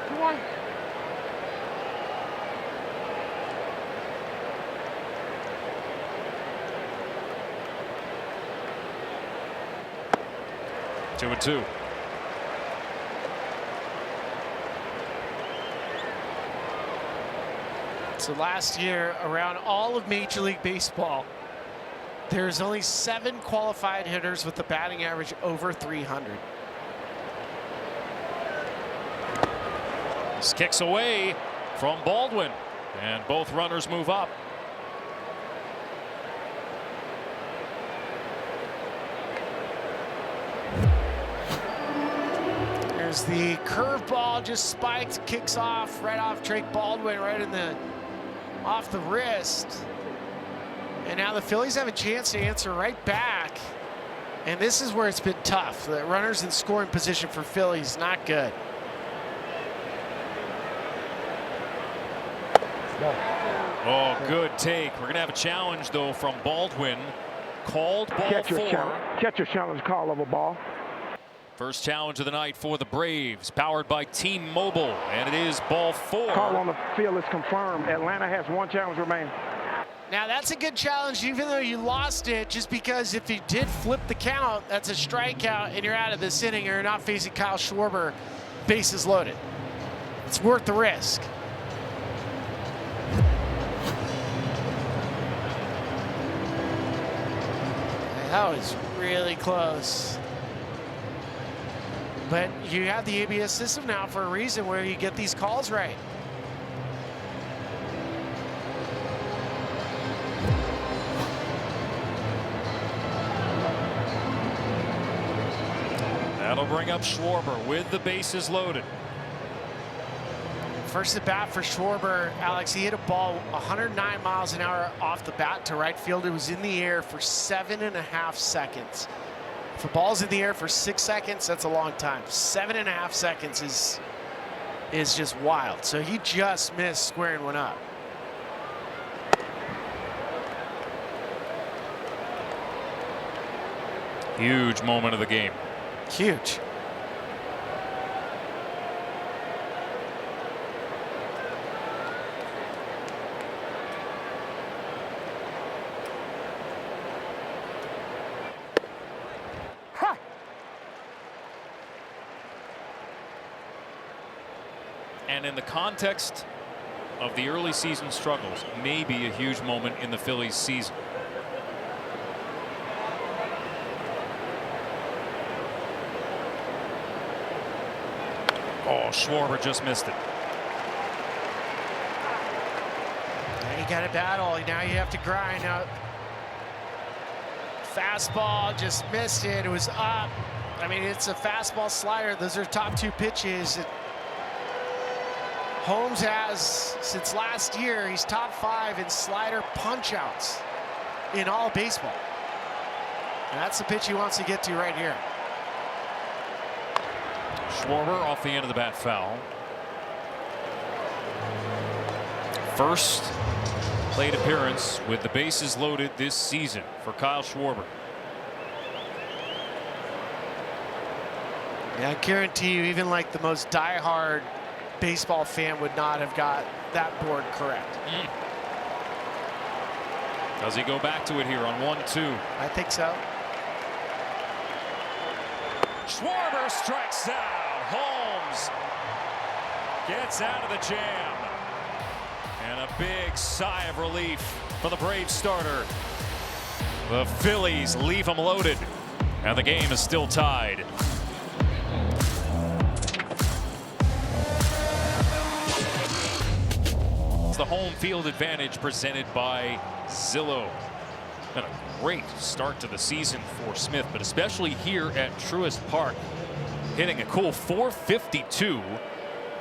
Come on. Two and 2. So last year, around all of Major League Baseball, there's only 7 qualified hitters with the batting average over 300. This kicks away from Baldwin, and both runners move up. There's the curveball, just spiked, kicks off right off Drake Baldwin, right in the off the wrist. And now the Phillies have a chance to answer right back. And this is where it's been tough. The runners in scoring position for Phillies, not good. Oh, good take. We're going to have a challenge, though, from Baldwin. Called ball 4. Catcher challenge call of a ball. First challenge of the night for the Braves, powered by T-Mobile, and it is ball 4. Call on the field is confirmed. Atlanta has 1 challenge remaining. Now that's a good challenge, even though you lost it, just because if you did flip the count, that's a strikeout and you're out of this inning, or you're not facing Kyle Schwarber, bases loaded. It's worth the risk. That was really close. But you have the ABS system now for a reason where you get these calls right. That'll bring up Schwarber with the bases loaded. First at bat for Schwarber, Alex, he hit a ball 109 miles an hour off the bat to right field. It was in the air for 7.5 seconds. If a ball's in the air for 6 seconds, that's a long time. 7.5 seconds is just wild. So he just missed squaring one up. Huge moment of the game. Huge. And in the context of the early season struggles, maybe a huge moment in the Phillies season. Oh, Schwarber just missed it. And you got to battle. Now you have to grind out. Fastball just missed it. It was up. I mean, it's a fastball slider. Those are top 2 pitches. Holmes has, since last year, he's top 5 in slider punch-outs in all of baseball. And that's the pitch he wants to get to right here. Schwarber off the end of the bat foul. First plate appearance with the bases loaded this season for Kyle Schwarber. Yeah, I guarantee you, even like the most diehard baseball fan would not have got that board correct. Does he go back to it here on 1-2? I think so. Schwarber strikes out. Holmes gets out of the jam. And a big sigh of relief for the Braves starter. The Phillies leave him loaded. And the game is still tied. It's the home field advantage presented by Zillow. Been a great start to the season for Smith, but especially here at Truist Park, hitting a cool .452,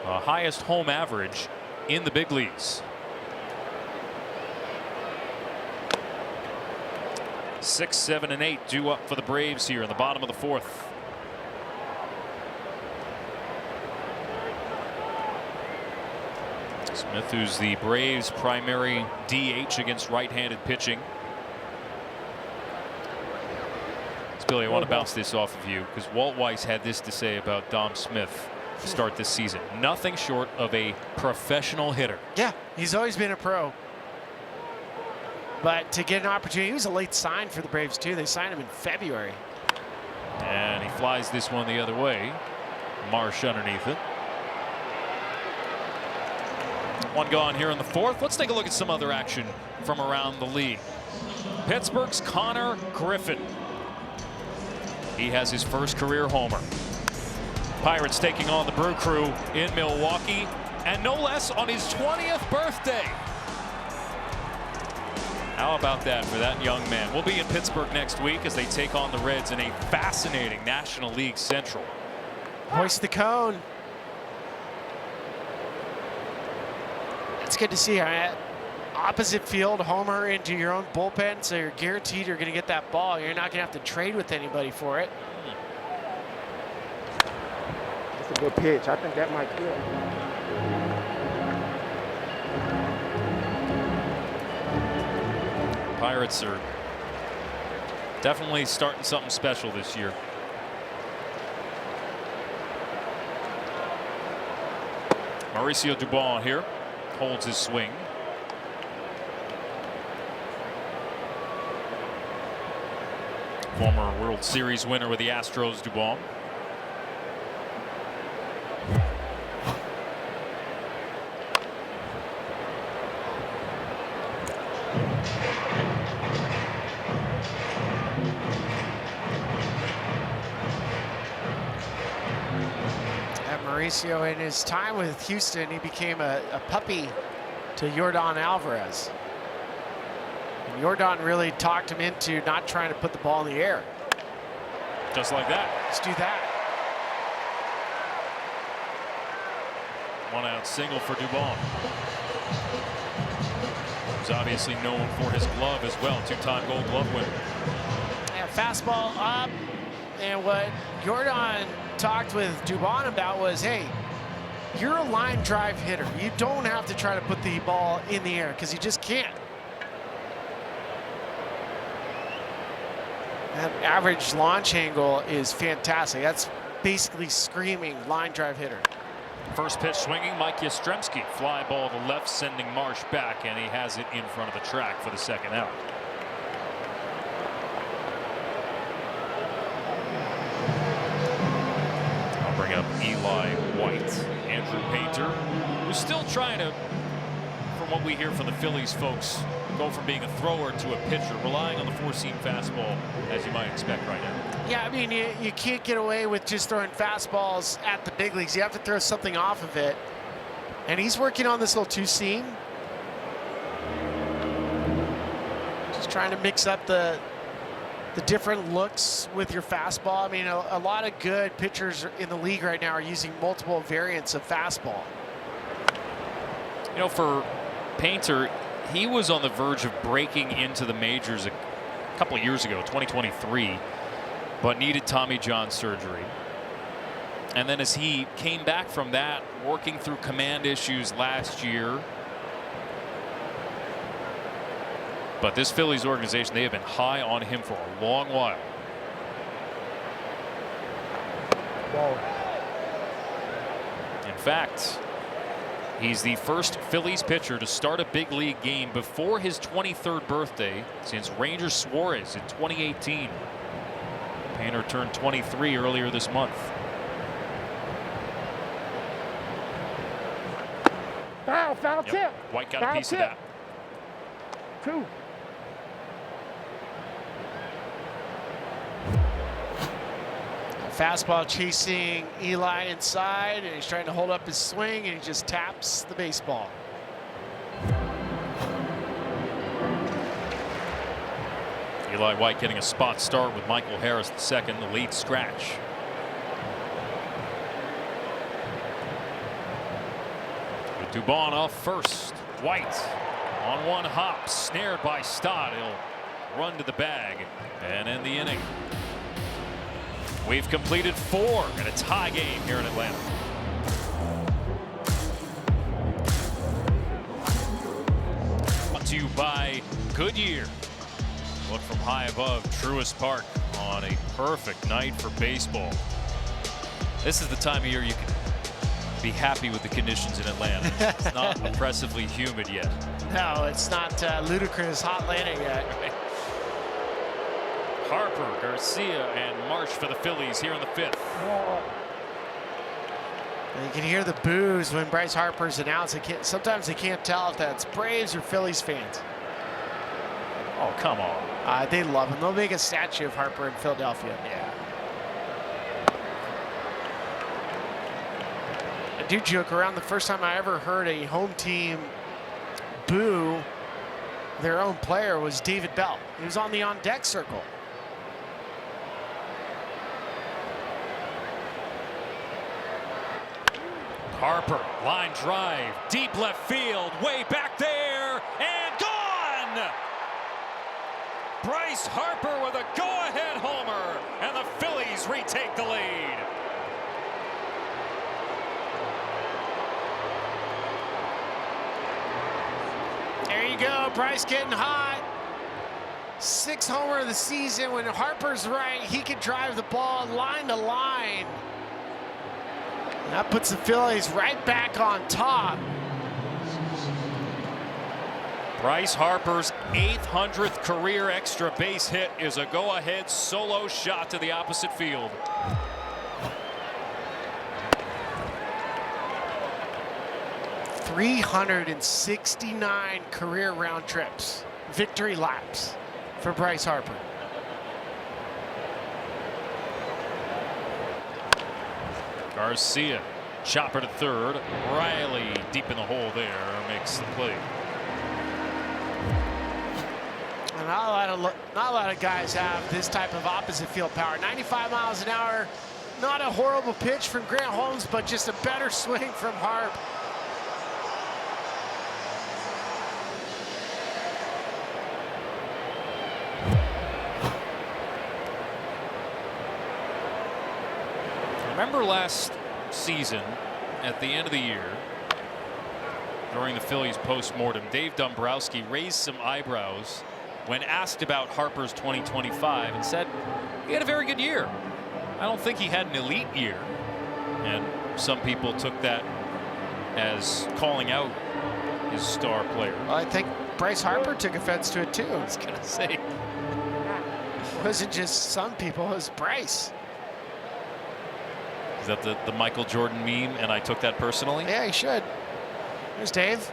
highest home average in the big leagues. 6, 7, and 8 due up for the Braves here in the bottom of the 4th. Smith, who's the Braves' primary DH against right-handed pitching. Billy, I want to bounce this off of you because Walt Weiss had this to say about Dom Smith to start this season. Nothing short of a professional hitter. Yeah, he's always been a pro. But to get an opportunity, he was a late sign for the Braves too. They signed him in February. And he flies this one the other way. Marsh underneath it. One gone here in the 4th. Let's take a look at some other action from around the league. Pittsburgh's Connor Griffin. He has his first career homer. Pirates taking on the Brew Crew in Milwaukee, and no less on his 20th birthday. How about that for that young man? We'll be in Pittsburgh next week as they take on the Reds in a fascinating National League Central. Hoist the cone. It's good to see. Opposite field, homer into your own bullpen, so you're guaranteed you're going to get that ball. You're not going to have to trade with anybody for it. That's a good pitch. I think that might kill. Pirates are definitely starting something special this year. Mauricio Dubon here holds his swing. Former World Series winner with the Astros, Dubon. Mauricio, in his time with Houston, he became a puppy to Yordan Alvarez. And Yordan really talked him into not trying to put the ball in the air. Just like that. Let's do that. 1-out single for Dubon. Who's obviously known for his glove as well. 2-time Gold Glove winner. Yeah, fastball up. And what Yordan talked with Dubon about was, hey, you're a line drive hitter. You don't have to try to put the ball in the air because you just can't. That average launch angle is fantastic. That's basically screaming line drive hitter. First pitch swinging, Mike Yastrzemski. Fly ball to left, sending Marsh back, and he has it in front of the track for the second out. I'll bring up Eli White. Andrew Painter, who's still trying to, from what we hear from the Phillies folks, go from being a thrower to a pitcher, relying on the four-seam fastball, as you might expect right now. Yeah, I mean, you can't get away with just throwing fastballs at the big leagues. You have to throw something off of it. And he's working on this little two-seam. Just trying to mix up the different looks with your fastball. I mean, a lot of good pitchers in the league right now are using multiple variants of fastball. You know, for Painter, he was on the verge of breaking into the majors a couple of years ago, 2023, but needed Tommy John surgery. And then as he came back from that, working through command issues last year. But this Phillies organization, they have been high on him for a long while. In fact, he's the first Phillies pitcher to start a big league game before his 23rd birthday since Ranger Suarez in 2018. Painter turned 23 earlier this month. Foul tip. White got a piece of that. 2. Fastball chasing Eli inside, and he's trying to hold up his swing, and he just taps the baseball. Eli White getting a spot start with Michael Harris the second, the lead scratch. With Dubon off first. White on one hop, snared by Stott. He'll run to the bag and end the inning. We've completed 4 in a tie game here in Atlanta. Brought to you by Goodyear. Look from high above Truist Park on a perfect night for baseball. This is the time of year you can be happy with the conditions in Atlanta. It's not oppressively humid yet. No, it's not ludicrous hot Atlanta yet. Right. Harper, Garcia, and Marsh for the Phillies here in the 5th. And you can hear the boos when Bryce Harper's announced. Sometimes they can't tell if that's Braves or Phillies fans. Oh, come on. They love him. They'll make a statue of Harper in Philadelphia. Yeah. I do joke around. The first time I ever heard a home team boo their own player was David Bell. He was on the on-deck circle. Harper, line drive, deep left field, way back there, and gone! Bryce Harper with a go-ahead homer, and the Phillies retake the lead. There you go, Bryce getting hot. 6th homer of the season. When Harper's right, he can drive the ball line to line. That puts the Phillies right back on top. Bryce Harper's 800th career extra base hit is a go-ahead solo shot to the opposite field. .369 career round trips, victory laps for Bryce Harper. Garcia, chopper to third. Riley deep in the hole there, makes the play. And not a lot of guys have this type of opposite field power. 95 miles an hour, not a horrible pitch from Grant Holmes, but just a better swing from Harp. Remember last season, at the end of the year, during the Phillies postmortem, Dave Dombrowski raised some eyebrows when asked about Harper's 2025 and said he had a very good year. I don't think he had an elite year. And some people took that as calling out his star player. Well, I think Bryce Harper took offense to it too. I was going to say. It wasn't just some people, it was Bryce. Is that the Michael Jordan meme, and I took that personally? Yeah, he should. Here's Dave.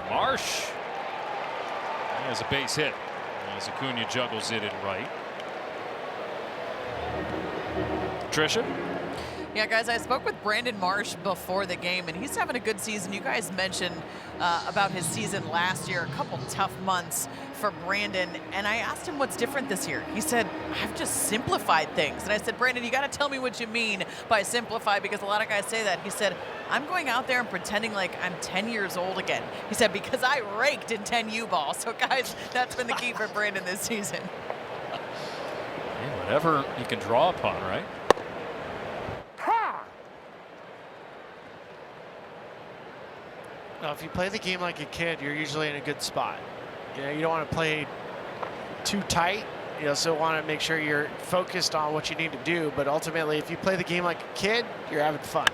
Marsh. He has a base hit as Acuna juggles it in right. Tricia? Yeah, guys, I spoke with Brandon Marsh before the game, and he's having a good season. You guys mentioned about his season last year, a couple tough months for Brandon, and I asked him what's different this year. He said, I've just simplified things. And I said, Brandon, you got to tell me what you mean by simplify, because a lot of guys say that. He said, I'm going out there and pretending like I'm 10 years old again. He said, because I raked in 10 U-ball. So, guys, that's been the key for Brandon this season. Yeah, whatever you can draw upon, right? Now, if you play the game like a kid, you're usually in a good spot. You know, you don't want to play too tight. You also want to make sure you're focused on what you need to do. But ultimately, if you play the game like a kid, you're having fun.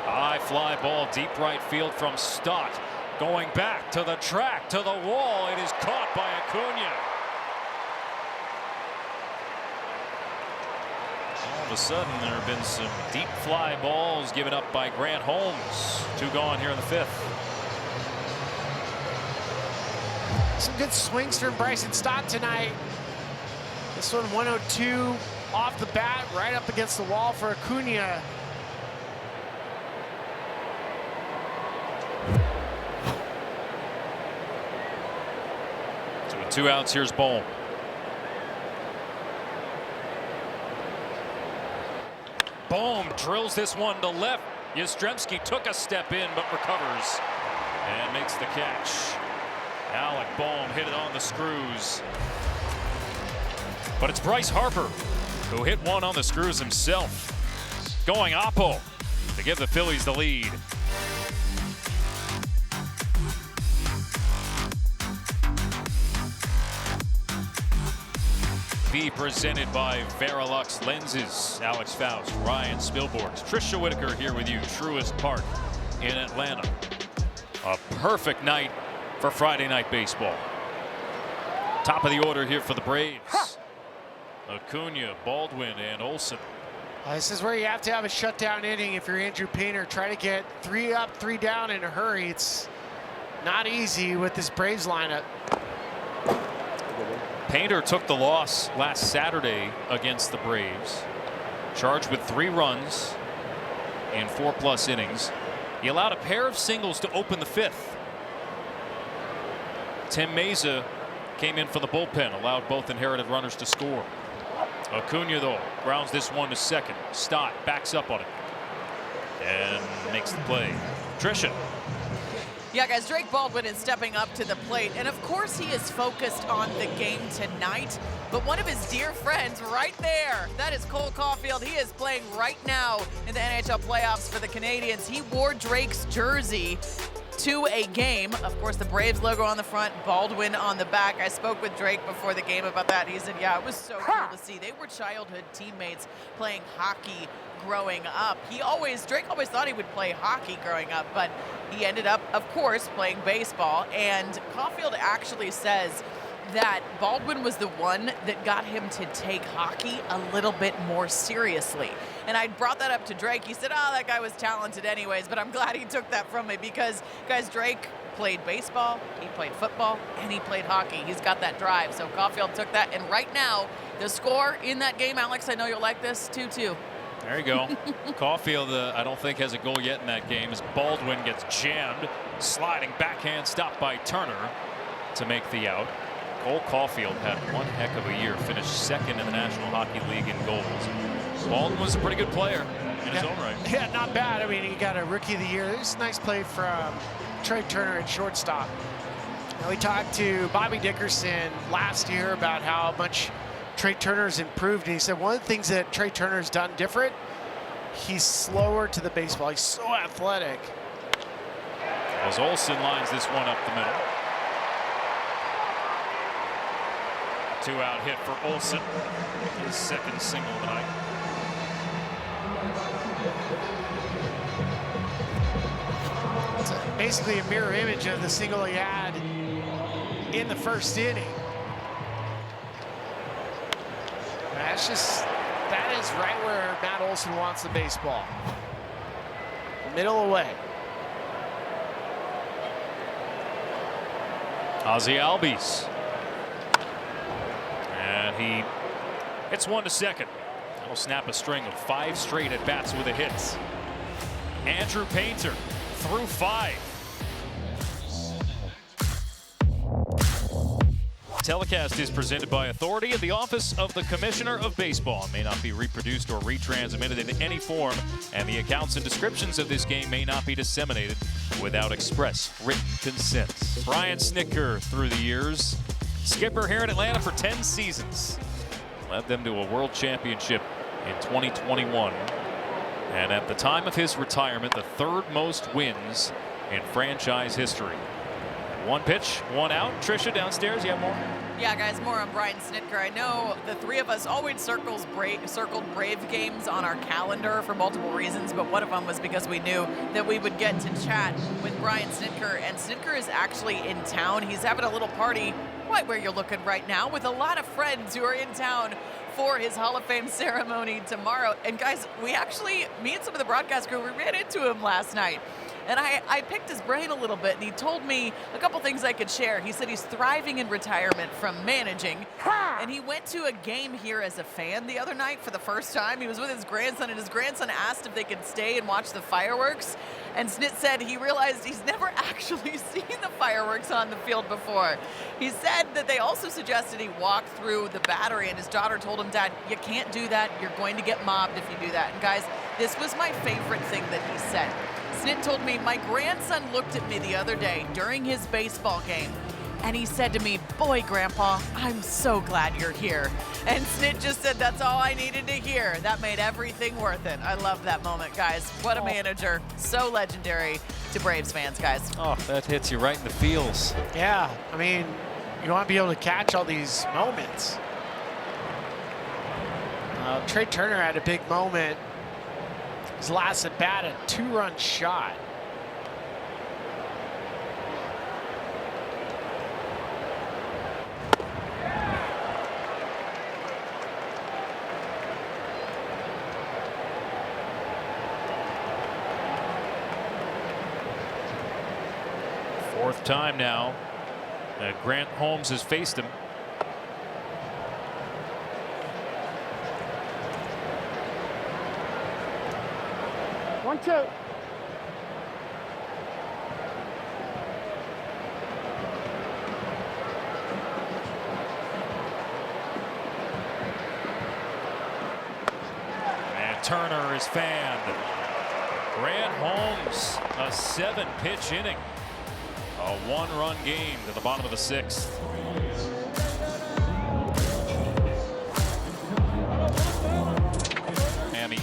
High fly ball, deep right field from Stott. Going back to the track, to the wall. It is caught by Acuna. All of a sudden, there have been some deep fly balls given up by Grant Holmes. 2 gone here in the 5th. Some good swings from Bryson Stott tonight. This one 102 off the bat, right up against the wall for Acuna. So with 2 outs, here's Bohm. Bohm drills this one to left. Yastrzemski took a step in but recovers and makes the catch. Alec Bohm hit it on the screws. But it's Bryce Harper who hit one on the screws himself. Going oppo to give the Phillies the lead. Be presented by Verilux Lenses. Alex Faust, Ryan Spilborghs, Tricia Whitaker here with you. Truist Park in Atlanta. A perfect night for Friday Night Baseball. Top of the order here for the Braves. Acuna, Baldwin, and Olsen. This is where you have to have a shutdown inning if you're Andrew Painter. Try to get 3 up, 3 down in a hurry. It's not easy with this Braves lineup. Painter took the loss last Saturday against the Braves. Charged with 3 runs in 4+ innings. He allowed a pair of singles to open the 5th. Tim Meza came in for the bullpen, allowed both inherited runners to score. Acuna, though, grounds this one to second. Stott backs up on it and makes the play. Tricia. Yeah, guys, Drake Baldwin is stepping up to the plate, and of course he is focused on the game tonight, but one of his dear friends right there, that is Cole Caulfield. He is playing right now in the NHL playoffs for the Canadiens. He wore Drake's jersey to a game. Of course, the Braves logo on the front, Baldwin on the back. I spoke with Drake before the game about that. He said, yeah, it was so cool to see. They were childhood teammates playing hockey growing up. Drake always thought he would play hockey growing up, but he ended up, of course, playing baseball. And Caulfield actually says that Baldwin was the one that got him to take hockey a little bit more seriously. And I brought that up to Drake. He said, oh, that guy was talented anyways, but I'm glad he took that from me because, guys, Drake played baseball, he played football, and he played hockey. He's got that drive. So Caulfield took that. And right now, the score in that game, Alex, I know you'll like this, 2-2. There you go. Caulfield, I don't think has a goal yet in that game as Baldwin gets jammed. Sliding backhand stop by Turner to make the out. Cole Caulfield had one heck of a year, finished 2nd in the National Hockey League in goals. Baldwin was a pretty good player in his own right. Yeah, not bad. I mean, he got a Rookie of the Year. This is a nice play from Trey Turner at shortstop. Now, we talked to Bobby Dickerson last year about how much Trey Turner's improved, and he said one of the things that Trey Turner's done different, he's slower to the baseball. He's so athletic. As Olsen lines this one up the middle. 2-out hit for Olsen. His second single of the night. It's basically a mirror image of the single he had in the first inning. That is right where Matt Olson wants the baseball. Middle away. Ozzie Albies. And he hits one to second. That'll snap a string of 5 straight at bats with a hit. Andrew Painter through 5. Telecast is presented by authority of the Office of the Commissioner of Baseball. It may not be reproduced or retransmitted in any form, and the accounts and descriptions of this game may not be disseminated without express written consent. Brian Snitker through the years. Skipper here in Atlanta for 10 seasons. Led them to a world championship in 2021. And at the time of his retirement, the 3rd most wins in franchise history. 1 pitch, 1 out. Trisha downstairs, you have more? Yeah, guys, more on Brian Snitker. I know the 3 of us always circled Brave games on our calendar for multiple reasons, but one of them was because we knew that we would get to chat with Brian Snitker, and Snitker is actually in town. He's having a little party right where you're looking right now with a lot of friends who are in town for his Hall of Fame ceremony tomorrow. And guys, me and some of the broadcast crew, we ran into him last night. And I picked his brain a little bit, and he told me a couple things I could share. He said he's thriving in retirement from managing, and he went to a game here as a fan the other night for the first time. He was with his grandson, and his grandson asked if they could stay and watch the fireworks. And Snit said he realized he's never actually seen the fireworks on the field before. He said that they also suggested he walk through the Battery, and his daughter told him, "Dad, you can't do that. You're going to get mobbed if you do that." And guys, this was my favorite thing that he said. Snit told me, "My grandson looked at me the other day during his baseball game, and he said to me, 'Boy, Grandpa, I'm so glad you're here.'" And Snit just said, "That's all I needed to hear." That made everything worth it. I love that moment, guys. What a manager. So legendary to Braves fans, guys. Oh, that hits you right in the feels. Yeah, I mean, you want to be able to catch all these moments. Trey Turner had a big moment. His last at bat, a 2-run shot. Fourth time now that Grant Holmes has faced him. One, two. And Turner is fanned. Grant Holmes, a 7-pitch inning. A 1-run game to the bottom of the 6th.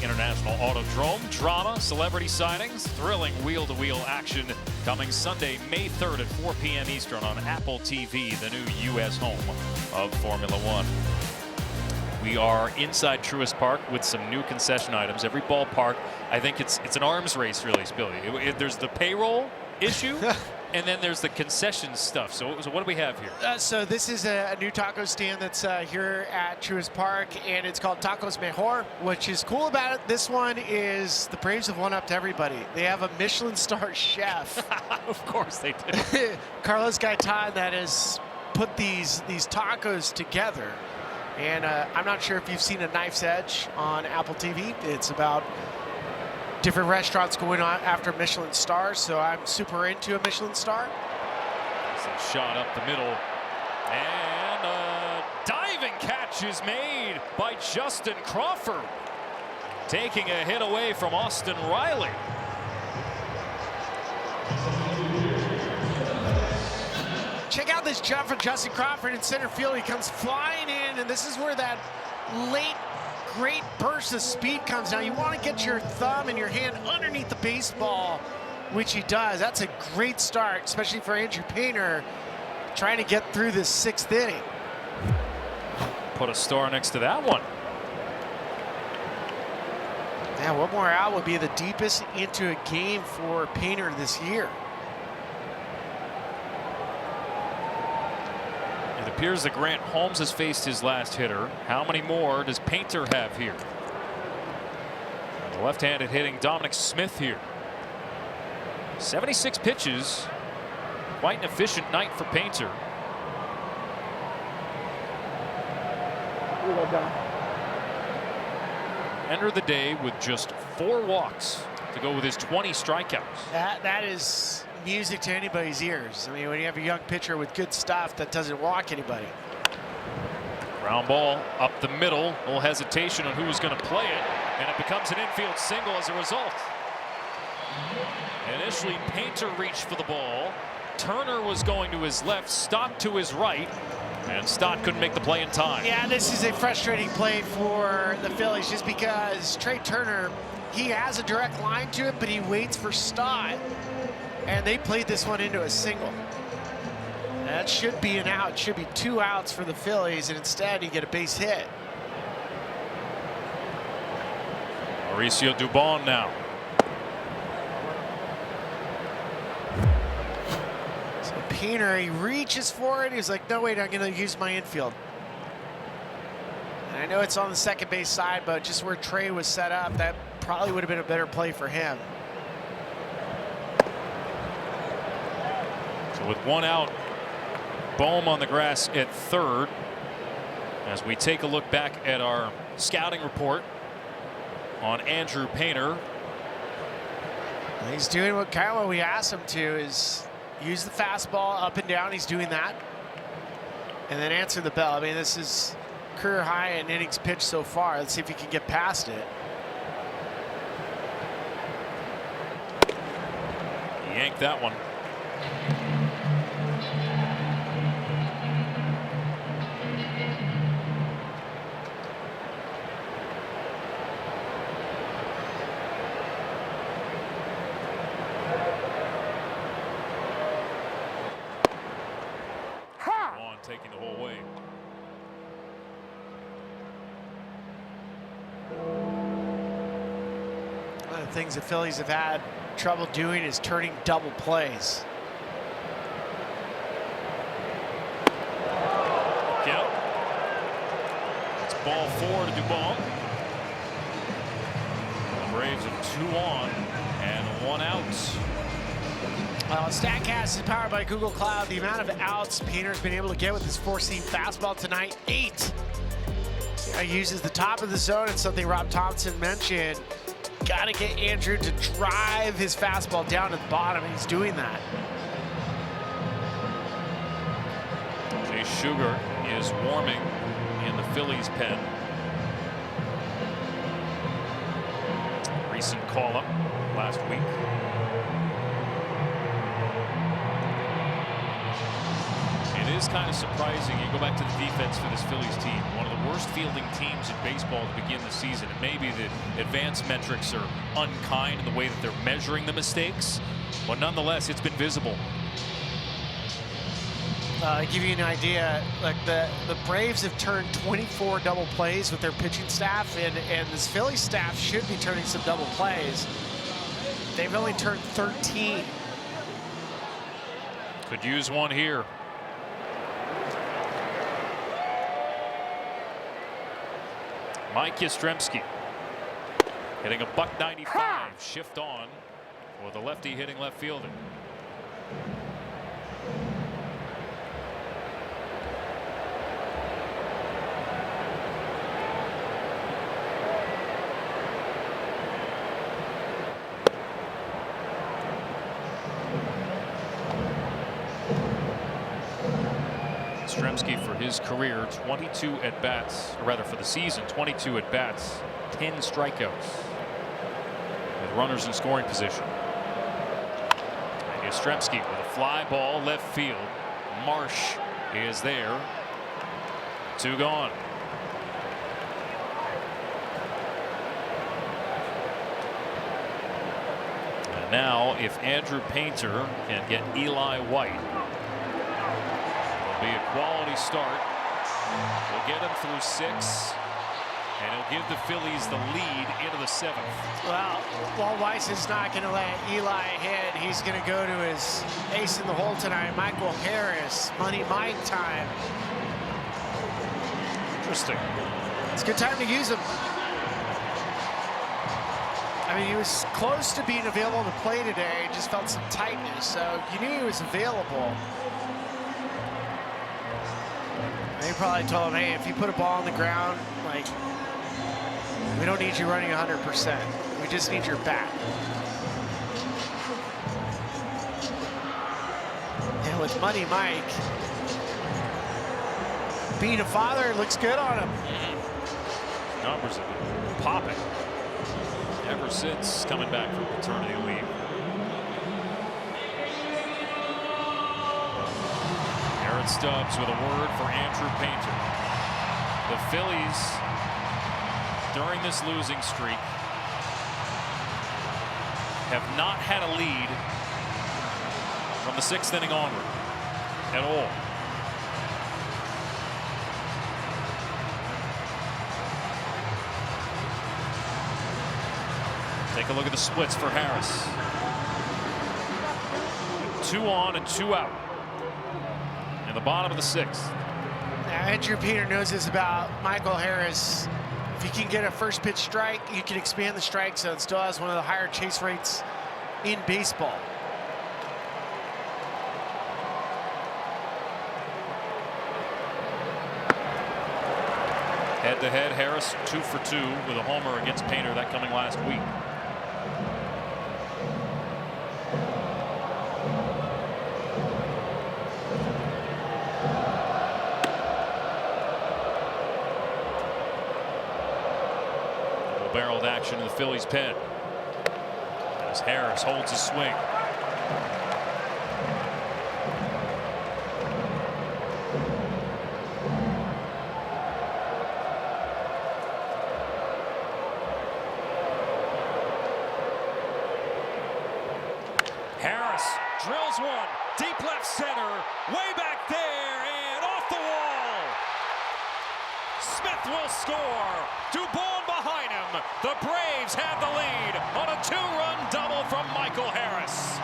International Autodrome, drama, celebrity signings, thrilling wheel-to-wheel action coming Sunday, May 3rd at 4 p.m. Eastern on Apple TV, the new U.S. home of Formula One. We are inside Truist Park with some new concession items. Every ballpark, I think it's an arms race, really, Billy. There's the payroll issue, and then there's the concession stuff. So what do we have here? So this is a new taco stand that's here at Truist Park, and it's called Tacos Mejor. Which is cool about it, this one is the Braves have one-upped everybody. They have a Michelin star chef. Of course they do. Carlos Gaitan that has put these tacos together. And I'm not sure if you've seen A Knife's Edge on Apple TV. It's about different restaurants going on after Michelin stars, so I'm super into a Michelin star. It's a shot up the middle, and a diving catch is made by Justin Crawford, taking a hit away from Austin Riley. Check out this jump from Justin Crawford in center field. He comes flying in, and this is where that late great burst of speed comes. Now you want to get your thumb and your hand underneath the baseball which he does. That's a great start, especially for Andrew Painter, trying to get through this 6th inning. Put a star next to that one. Yeah, one more out would be the deepest into a game for Painter this year. It appears that Grant Holmes has faced his last hitter. How many more does Painter have here? The left-handed hitting Dominic Smith here. 76 pitches. Quite an efficient night for Painter. Entered the day with just 4 walks to go with his 20 strikeouts. That is music to anybody's ears. I mean, when you have a young pitcher with good stuff that doesn't walk anybody. Ground ball up the middle. A little hesitation on who was going to play it, and it becomes an infield single as a result. Initially, Painter reached for the ball. Turner was going to his left, Stott to his right, and Stott couldn't make the play in time. Yeah, this is a frustrating play for the Phillies just because Trey Turner, he has a direct line to it, but he waits for Stott, and they played this one into a single. That should be an out. It should be 2 outs for the Phillies, and instead you get a base hit. Mauricio Dubon now. Painter, he reaches for it. He's like, no, wait, I'm going to use my infield. And I know it's on the second base side, but just where Trey was set up, that probably would have been a better play for him. So with 1 out, Bohm on the grass at 3rd. As we take a look back at our scouting report on Andrew Painter. He's doing what we asked him to, is use the fastball up and down. He's doing that. And then answer the bell. I mean, this is career high in innings pitched so far. Let's see if he can get past it. Yanked that one. Taking the whole way. One of the things the Phillies have had trouble doing is turning double plays. Yep. It's ball 4 to Dubon. The Braves have 2 on and 1 out. StatCast is powered by Google Cloud. The amount of outs Painter's been able to get with his 4-seam fastball tonight, 8. He uses the top of the zone. It's something Rob Thompson mentioned. Got to get Andrew to drive his fastball down to the bottom, and he's doing that. Jay Sugar is warming in the Phillies pen. Recent call-up last week. It is kind of surprising. You go back to the defense for this Phillies team. One of the worst fielding teams in baseball to begin the season. And maybe the advanced metrics are unkind in the way that they're measuring the mistakes. But nonetheless, it's been visible. Give you an idea, like the Braves have turned 24 double plays with their pitching staff, and this Phillies staff should be turning some double plays. They've only turned 13. Could use one here. Mike Yastrzemski hitting a .195 shift on for the lefty hitting left fielder. Yastrzemski for his career 22 at bats, or rather for the season 22 at bats, 10 strikeouts with runners in scoring position. And Yastrzemski with a fly ball left field. Marsh is there. 2 gone. And now, if Andrew Painter can get Eli White, it'll be a quality start. We'll get him through 6, and he'll give the Phillies the lead into the 7th. Well, Walt Weiss is not going to let Eli hit. He's going to go to his ace in the hole tonight, Michael Harris. Money Mike time. Interesting. It's a good time to use him. I mean, he was close to being available to play today. Just felt some tightness, so you knew he was available. They probably told him, hey, if you put a ball on the ground, like, we don't need you running 100%. We just need your bat. And with Money Mike, being a father looks good on him. Numbers have been popping ever since coming back from paternity leave. Aaron Stubbs with a word for Andrew Painter. The Phillies, during this losing streak, have not had a lead from the 6th inning onward at all. Take a look at the splits for Harris. 2 on and 2 out in the bottom of the 6th. Now, Andrew Painter knows this about Michael Harris. If he can get a first pitch strike, you can expand the strike zone. Still has one of the higher chase rates in baseball. Head-to-head, Harris 2 for 2 with a homer against Painter, that coming last week. Barreled action in the Phillies pen as Harris holds his swing. Harris drills one deep left center, way back there and off the wall. Smith will score. Dubon behind him. The Braves have the lead on a 2-run double from Michael Harris.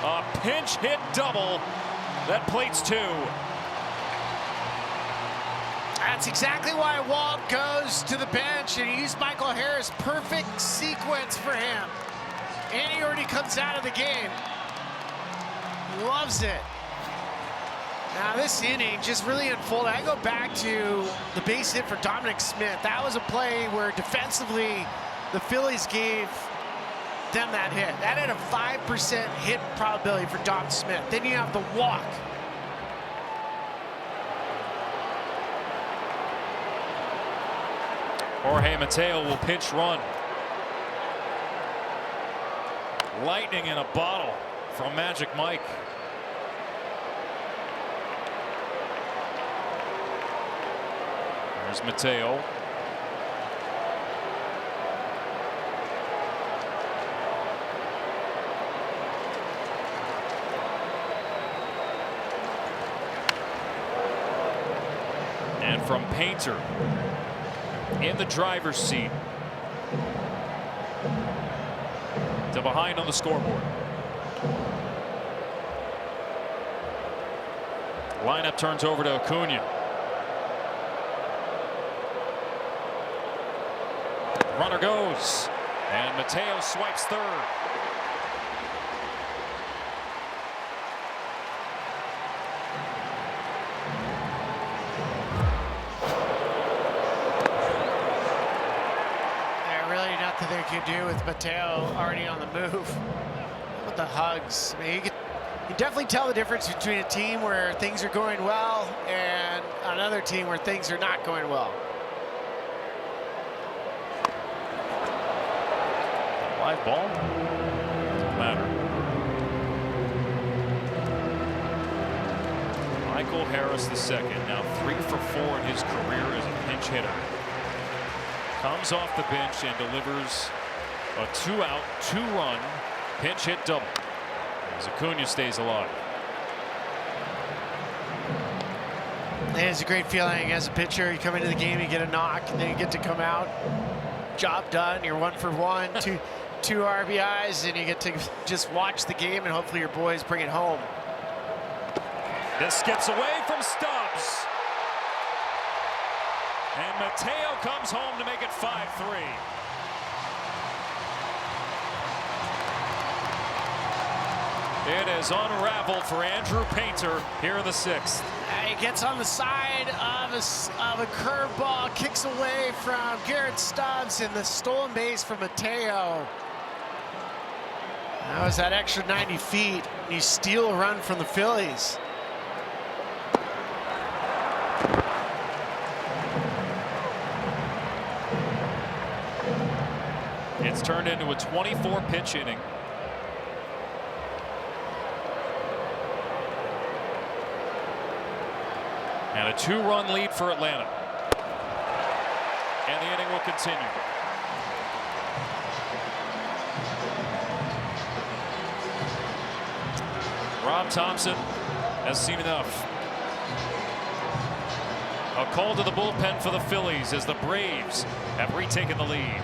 A pinch hit double that plates 2. That's exactly why Walt goes to the bench, and he used Michael Harris. Perfect sequence for him. And he already comes out of the game. Loves it. Now this inning just really unfolded. I go back to the base hit for Dominic Smith. That was a play where defensively the Phillies gave them that hit. That had a 5% hit probability for Dom Smith. Then you have the walk. Jorge Mateo will pinch run. Lightning in a bottle from Magic Mike. There's Mateo. And from Painter in the driver's seat to behind on the scoreboard. Lineup turns over to Acuna. Runner goes, and Mateo swipes third. Really nothing they could do with Mateo already on the move. With the hugs, I mean, you can definitely tell the difference between a team where things are going well and another team where things are not going well. Live ball. Doesn't matter. Michael Harris II, now 3 for 4 in his career as a pinch hitter. comes off the bench and delivers a 2-out, 2-run pinch hit double as Acuna stays alive. It's a great feeling as a pitcher. You come into the game, you get a knock, and then you get to come out. Job done. You're 1 for 1, two RBIs, and you get to just watch the game, and hopefully your boys bring it home. This skips away from Stubbs. And Mateo comes home to make it 5-3. It is unraveled for Andrew Painter here in the 6th. He gets on the side of a curveball, kicks away from Garrett Stubbs, and the stolen base from Mateo. That was that extra 90 feet, and you steal a run from the Phillies. It's turned into a 24-pitch inning. And a 2-run lead for Atlanta. And the inning will continue. Rob Thompson has seen enough. A call to the bullpen for the Phillies as the Braves have retaken the lead.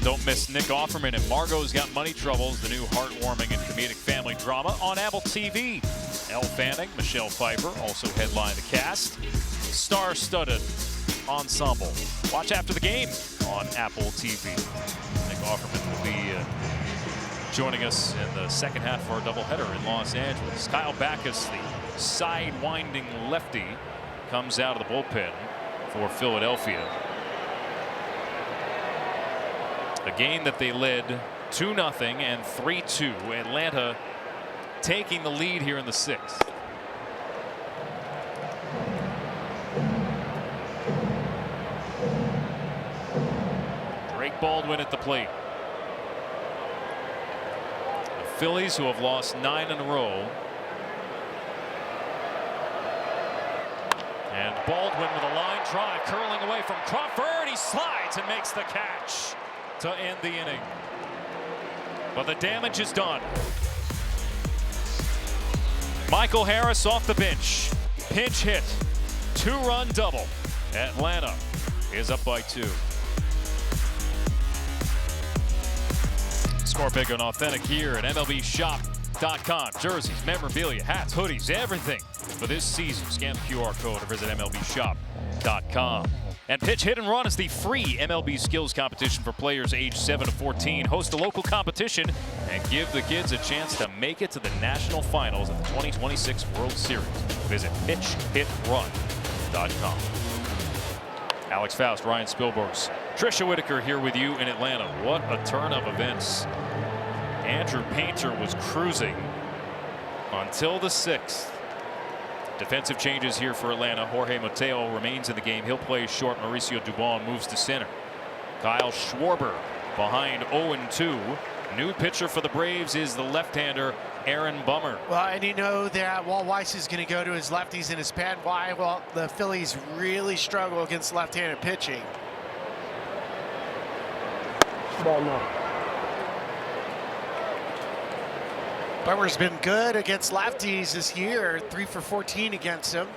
Don't miss Nick Offerman and Margot's Got Money Troubles, the new heartwarming and comedic family drama on Apple TV. Elle Fanning, Michelle Pfeiffer also headline the cast. Star-studded ensemble. Watch after the game on Apple TV. Nick Offerman will be joining us in the second half of our doubleheader in Los Angeles. Kyle Backus, the side-winding lefty, comes out of the bullpen for Philadelphia. A game that they led 2-0 and 3-2. Atlanta taking the lead here in the 6th. Drake Baldwin at the plate. The Phillies, who have lost 9 in a row. And Baldwin with a line drive curling away from Crawford. He slides and makes the catch to end the inning. But the damage is done. Michael Harris off the bench. Pinch hit. 2-run double. Atlanta is up by 2. Score big and authentic here at MLBshop.com. Jerseys, memorabilia, hats, hoodies, everything for this season. Scan the QR code or visit MLBshop.com. And Pitch Hit and Run is the free MLB skills competition for players aged 7 to 14. Host a local competition and give the kids a chance to make it to the national finals of the 2026 World Series. Visit PitchHitRun.com. Alex Faust, Ryan Spielbergs, Trisha Whitaker here with you in Atlanta. What a turn of events. Andrew Painter was cruising until the 6th. Defensive changes here for Atlanta. Jorge Mateo remains in the game. He'll play short. Mauricio Dubon moves to center. Kyle Schwarber behind 0-2. New pitcher for the Braves is the left-hander Aaron Bummer. Well, and you know that Walt Weiss is going to go to his lefties in his pen. Why? Well, the Phillies really struggle against left-handed pitching. Ball now. Bummer's been good against lefties this year, 3 for 14 against him.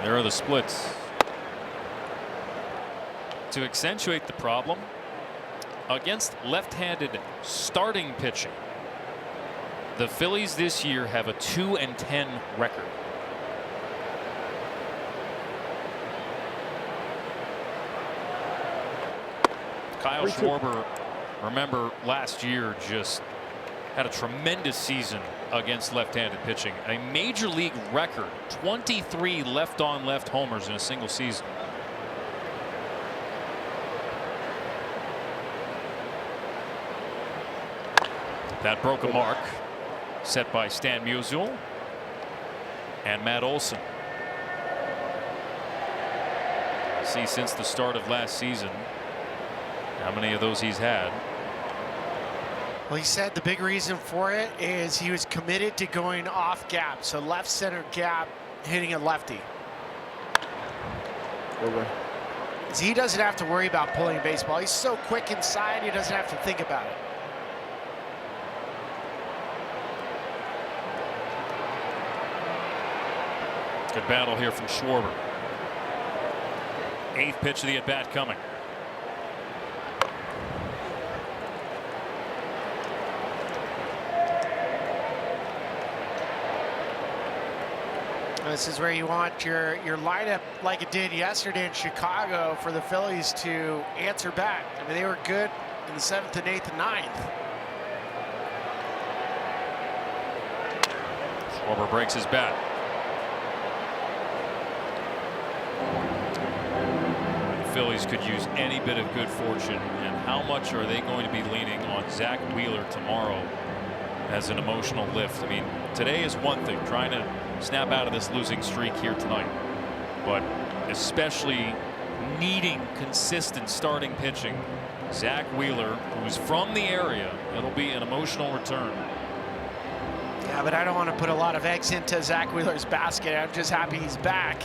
There are the splits. To accentuate the problem, against left-handed starting pitching, the Phillies this year have a 2-10 record. Kyle Schwarber, remember last year, just had a tremendous season against left-handed pitching. A major league record, 23 left-on-left homers in a single season. That broke a mark set by Stan Musial and Matt Olson. See, since the start of last season, how many of those he's had. Well, he said the big reason for it is he was committed to going off gap, so left center gap, hitting a lefty. Okay. So he doesn't have to worry about pulling a baseball. He's so quick inside, he doesn't have to think about it. Good battle here from Schwarber. 8th pitch of the at-bat coming. This is where you want your lineup, like it did yesterday in Chicago, for the Phillies to answer back. I mean, they were good in the 7th and 8th and 9th. Schwarber breaks his bat. The Phillies could use any bit of good fortune, and how much are they going to be leaning on Zach Wheeler tomorrow as an emotional lift? I mean, today is one thing, trying to snap out of this losing streak here tonight, but especially needing consistent starting pitching. Zach Wheeler, who's from the area, it'll be an emotional return. Yeah, but I don't want to put a lot of eggs into Zach Wheeler's basket. I'm just happy he's back.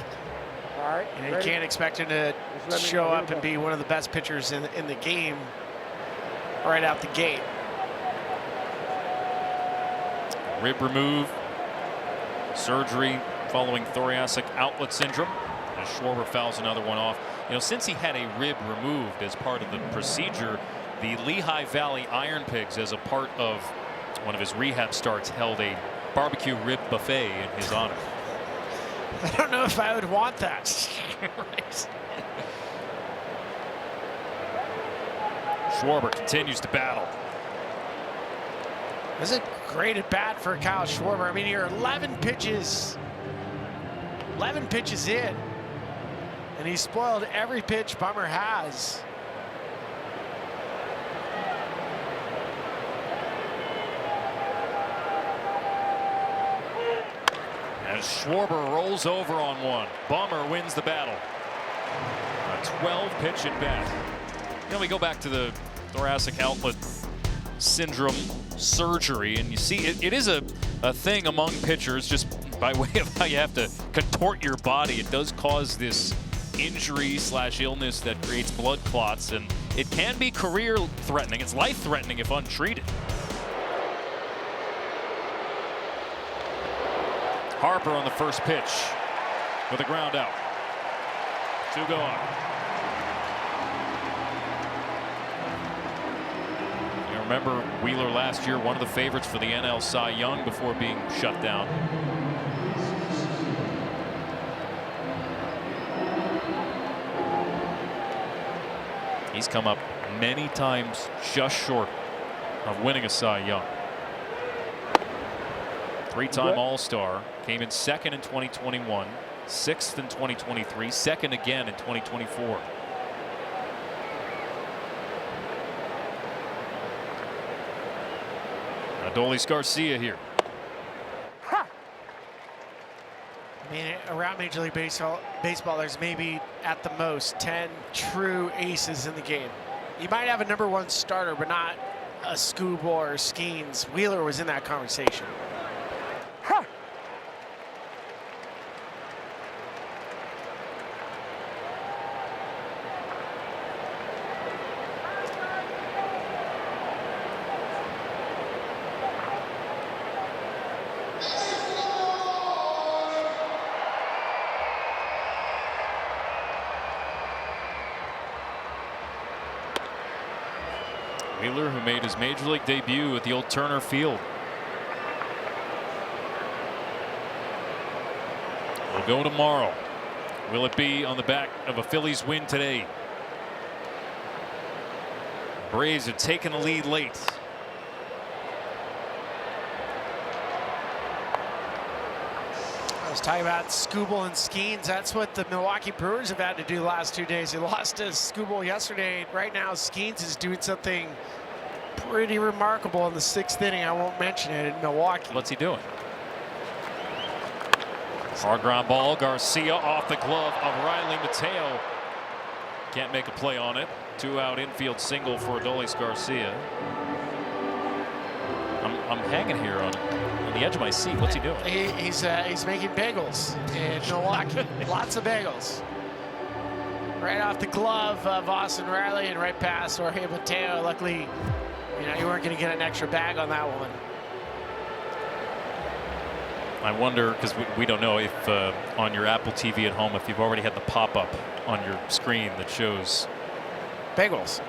All right. And you can't expect him to show up and be one of the best pitchers in the game right out the gate. Rib remove, surgery following thoracic outlet syndrome. As Schwarber fouls another one off. You know, since he had a rib removed as part of the procedure, the Lehigh Valley Iron Pigs, as a part of one of his rehab starts, held a barbecue rib buffet in his honor. I don't know if I would want that. Right. Schwarber continues to battle. This is a great at bat for Kyle Schwarber. I mean, you're 11 pitches in, and he spoiled every pitch Bummer has. As Schwarber rolls over on one, Bummer wins the battle. A 12-pitch at bat. Then we go back to the thoracic outlet syndrome surgery, and you see it is a thing among pitchers, just by way of how you have to contort your body. It does cause this injury / illness that creates blood clots, and it can be career threatening. It's life threatening if untreated. Harper on the first pitch with a ground out. 2 go on. You remember Wheeler last year, one of the favorites for the NL Cy Young before being shut down. He's come up many times just short of winning a Cy Young. 3-time All-Star, came in 2nd in 2021, 6th in 2023, 2nd again in 2024. Adolis Garcia here. I mean, around Major League Baseball, there's maybe at the most 10 true aces in the game. You might have a #1 starter, but not a Skubal or Skeens. Wheeler was in that conversation. Wheeler, who made his Major League debut at the old Turner Field. Will go tomorrow. Will it be on the back of a Phillies win today? Braves have taken the lead late. I was talking about Skubal and Skeens. That's what the Milwaukee Brewers have had to do the last 2 days. They lost to Skubal yesterday. Right now, Skeens is doing something pretty remarkable in the 6th inning. I won't mention it in Milwaukee. What's he doing? Hard ground ball. Garcia off the glove of Riley Mateo. Can't make a play on it. 2-out infield single for Adolis Garcia. I'm hanging here on the edge of my seat. What's he doing? He's making bagels in Milwaukee. Lots of bagels. Right off the glove of Austin Riley and right past Jorge Mateo. Luckily, you weren't going to get an extra bag on that one. I wonder, because we don't know if on your Apple TV at home, if you've already had the pop-up on your screen that shows bagels.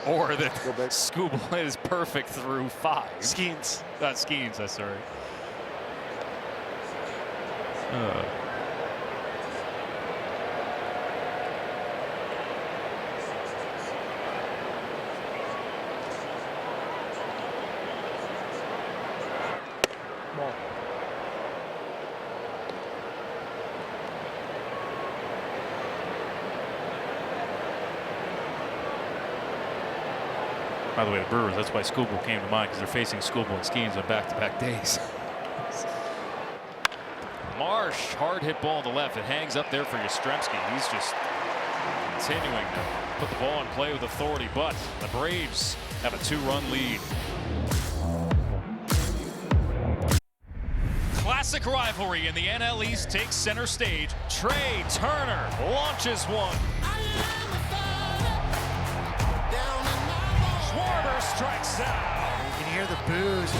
Or that Scooble is perfect through 5. Skeens. Not Skeens, that's sorry. Ball. By the way, the Brewers, that's why Scooble came to mind, because they're facing Scooble and Skeens on back-to-back days. Marsh, hard hit ball to the left. It hangs up there for Yastrzemski. He's just continuing to put the ball in play with authority, but the Braves have a 2-run lead. Classic rivalry in the NL East takes center stage. Trey Turner launches one. Schwarber strikes out. You can hear the boos.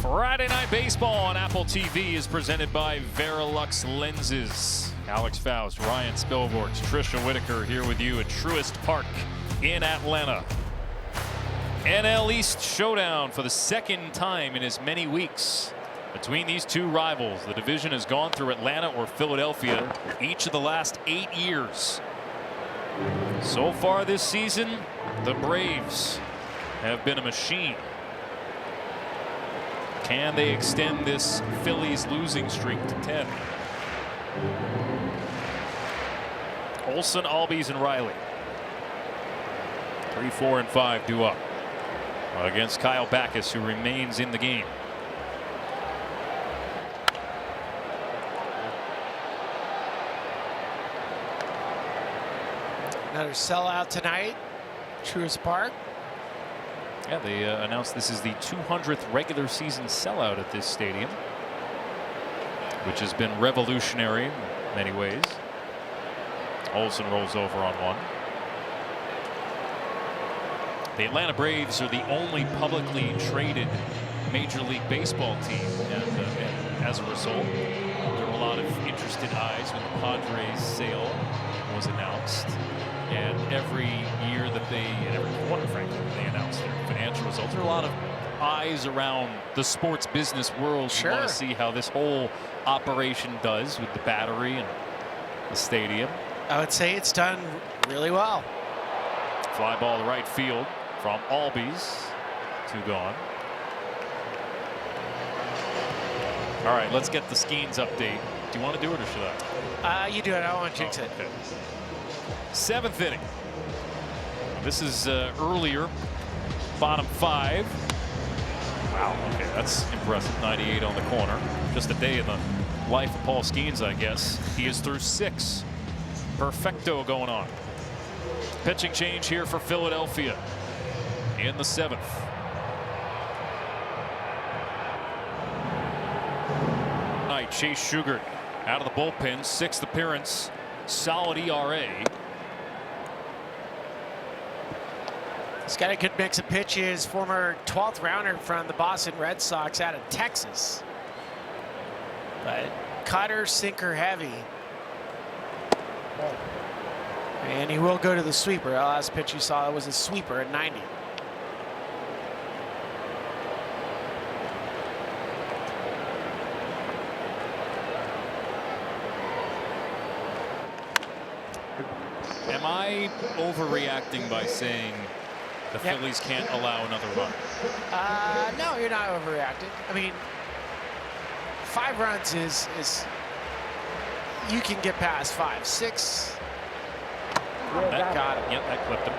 Friday Night Baseball on Apple TV is presented by Verilux Lenses. Alex Faust, Ryan Spilvorks, Trisha Whitaker here with you at Truist Park in Atlanta. NL East showdown for the 2nd time in as many weeks. Between these two rivals, the division has gone through Atlanta or Philadelphia each of the last 8 years. So far this season, the Braves have been a machine. Can they extend this Phillies losing streak to 10? Olsen, Albies, and Riley. 3, 4, and 5 due up against Kyle Backus, who remains in the game. Another sellout tonight, Truist Park. Yeah, they announced this is the 200th regular season sellout at this stadium, which has been revolutionary in many ways. Olsen rolls over on one. The Atlanta Braves are the only publicly traded Major League Baseball team, and as a result, there were a lot of interested eyes when the Padres sale was announced. And every year that and every quarter, frankly, they announce their financial results, there are a lot of eyes around the sports business world who want to see how this whole operation does with the Battery and the stadium. I would say it's done really well. Fly ball to right field from Albies. 2 gone. All right, let's get the Skeens update. Do you want to do it or should I? You do it. I don't want to jinx it. Okay. 7th inning. This is earlier. Bottom 5. Wow. Okay, that's impressive. 98 on the corner. Just a day in the life of Paul Skeens, I guess. He is through 6. Perfecto going on. Pitching change here for Philadelphia in the 7th. Night, Chase Shugart out of the bullpen, 6th appearance, solid ERA. He's got a good mix of pitches. Former 12th rounder from the Boston Red Sox out of Texas. But cutter, sinker heavy. And he will go to the sweeper. The last pitch you saw was a sweeper at 90. Am I overreacting by saying the Phillies can't allow another run? No, you're not overreacting. I mean, 5 runs is you can get past 5, 6. That got him. Yep, that clipped him.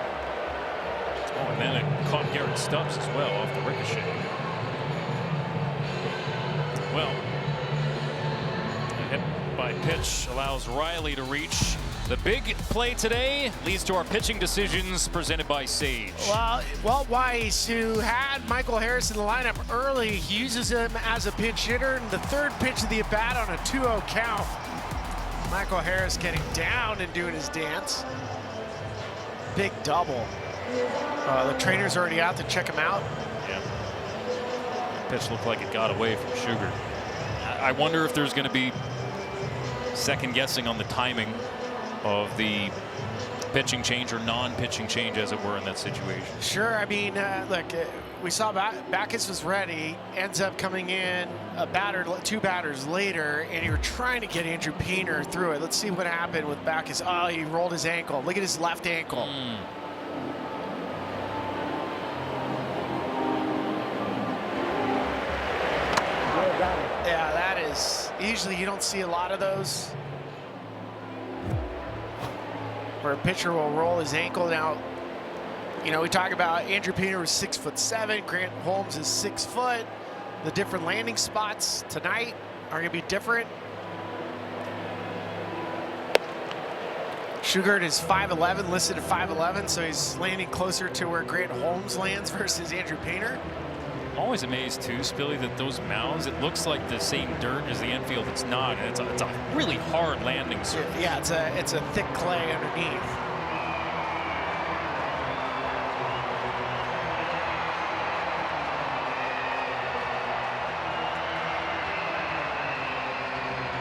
Oh, and then it caught Garrett Stubbs as well off the ricochet. Well, a hit by pitch allows Riley to reach. The big play today leads to our pitching decisions presented by Sage. Well, Walt Weiss, who had Michael Harris in the lineup early, he uses him as a pinch hitter. And the third pitch of the at-bat on a 2-0 count. Michael Harris getting down and doing his dance. Big double. The trainer's already out to check him out. Yeah. Pitch looked like it got away from Sugar. I wonder if there's going to be second guessing on the timing of the pitching change or non-pitching change, as it were, in that situation. Sure. I mean, look, we saw Backus was ready, ends up coming in two batters later, and you were trying to get Andrew Painter through it. Let's see what happened with Backus. Oh, he rolled his ankle. Look at his left ankle. Yeah, that is, usually you don't see a lot of those where a pitcher will roll his ankle. Now, you know, we talk about Andrew Painter was 6'7", Grant Holmes is 6 foot. The different landing spots tonight are going to be different. Shugart is 5'11", listed at 5'11", so he's landing closer to where Grant Holmes lands versus Andrew Painter. I'm always amazed too, Spilly, that those mounds, it looks like the same dirt as the infield. It's not. It's a really hard landing surface. Yeah, it's a thick clay underneath.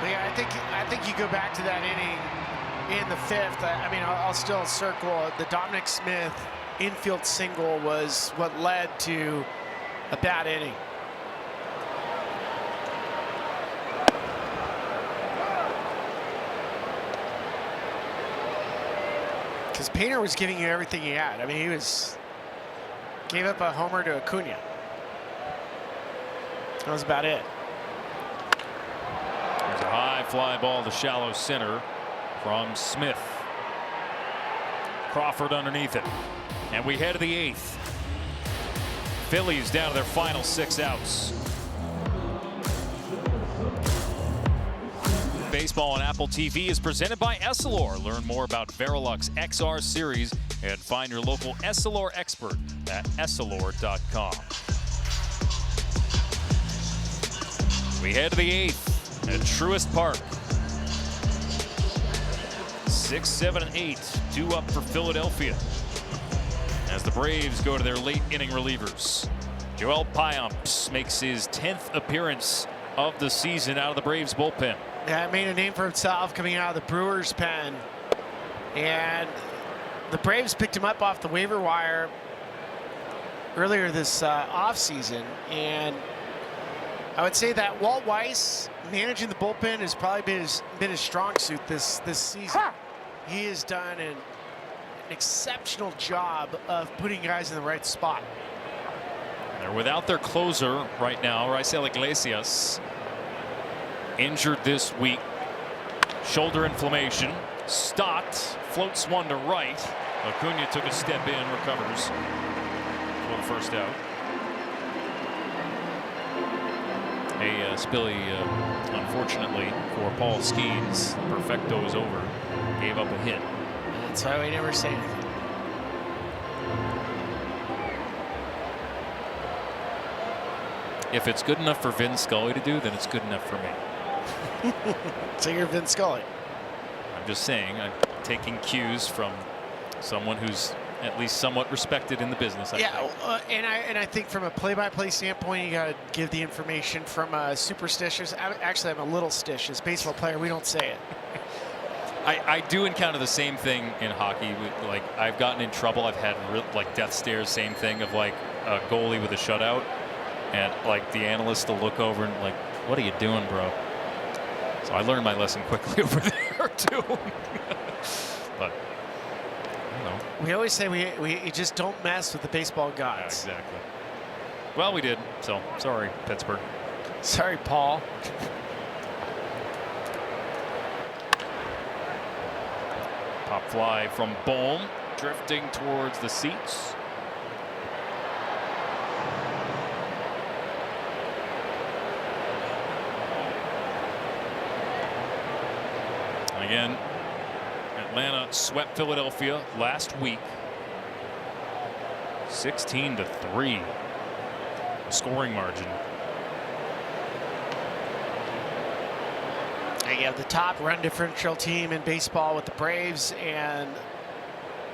But yeah, I think you go back to that inning in the 5th. I mean, I'll still circle the Dominic Smith infield single was what led to a bad inning. Because Painter was giving you everything he had. I mean, he gave up a homer to Acuna. That was about it. There's a high fly ball to shallow center from Smith. Crawford underneath it. And we head to the 8th. Phillies down to their final 6 outs. Baseball on Apple TV is presented by Essilor. Learn more about Verilux XR series and find your local Essilor expert at Essilor.com. We head to the 8th at Truist Park. 6, 7, and 8, 2 up for Philadelphia, as the Braves go to their late inning relievers. Joel Payamps makes his 10th appearance of the season out of the Braves bullpen. Yeah, made a name for himself coming out of the Brewers pen. And the Braves picked him up off the waiver wire earlier this offseason. And I would say that Walt Weiss managing the bullpen has probably been his strong suit this season. He has done an exceptional job of putting guys in the right spot. They're without their closer right now, Raisel Iglesias, injured this week. Shoulder inflammation. Stott floats one to right. Acuna took a step in, recovers for the first out. Hey, Spilly, unfortunately for Paul Skeens, perfecto is over. Gave up a hit. That's why we never say anything. If it's good enough for Vin Scully to do, then it's good enough for me. So you're Vin Scully. I'm just saying, I'm taking cues from someone who's at least somewhat respected in the business. I think. And I think from a play-by-play standpoint, you got to give the information from a superstitious. Actually, I'm a little stitious baseball player. We don't say it. I do encounter the same thing in hockey. Like, I've gotten in trouble. I've had like death stares. Same thing of like a goalie with a shutout, and like the analyst will look over and like, "What are you doing, bro?" So I learned my lesson quickly over there too. But you know, we always say we just don't mess with the baseball gods. Yeah, exactly. Well, we did. So sorry, Pittsburgh. Sorry, Paul. Pop fly from Bohm, drifting towards the seats. Again, Atlanta swept Philadelphia last week. 16-3 scoring margin. And you have the top run differential team in baseball with the Braves and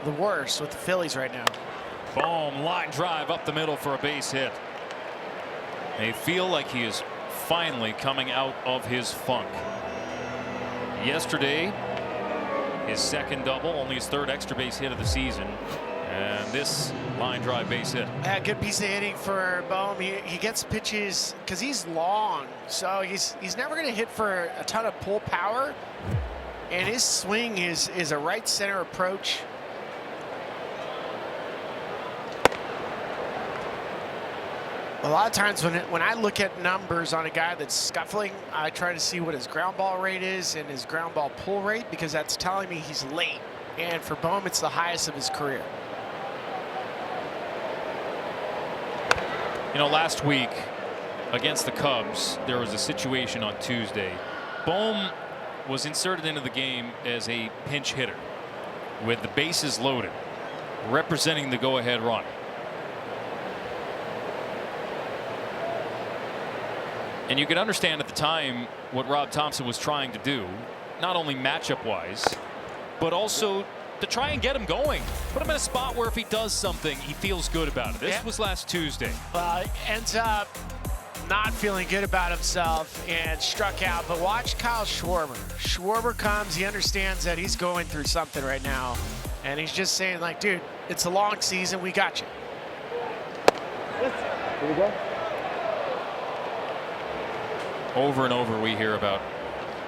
the worst with the Phillies right now. Bohm, line drive up the middle for a base hit. They feel like he is finally coming out of his funk. Yesterday, his second double, only his third extra base hit of the season. And this line drive base hit. Yeah, good piece of hitting for Bohm. He gets pitches because he's long, so he's never going to hit for a ton of pull power. And his swing is a right center approach. A lot of times when I look at numbers on a guy that's scuffling, I try to see what his ground ball rate is and his ground ball pull rate, because that's telling me he's late. And for Bohm, it's the highest of his career. You know, last week against the Cubs, there was a situation on Tuesday. Bohm was inserted into the game as a pinch hitter with the bases loaded, representing the go-ahead run. And you can understand at the time what Rob Thompson was trying to do, not only matchup-wise, but also to try and get him going. Put him in a spot where if he does something, he feels good about it. This was last Tuesday. Well, ends up not feeling good about himself and struck out. But watch Kyle Schwarber. Schwarber comes, he understands that he's going through something right now. And he's just saying, like, dude, it's a long season, we got you. Here we go. Over and over we hear about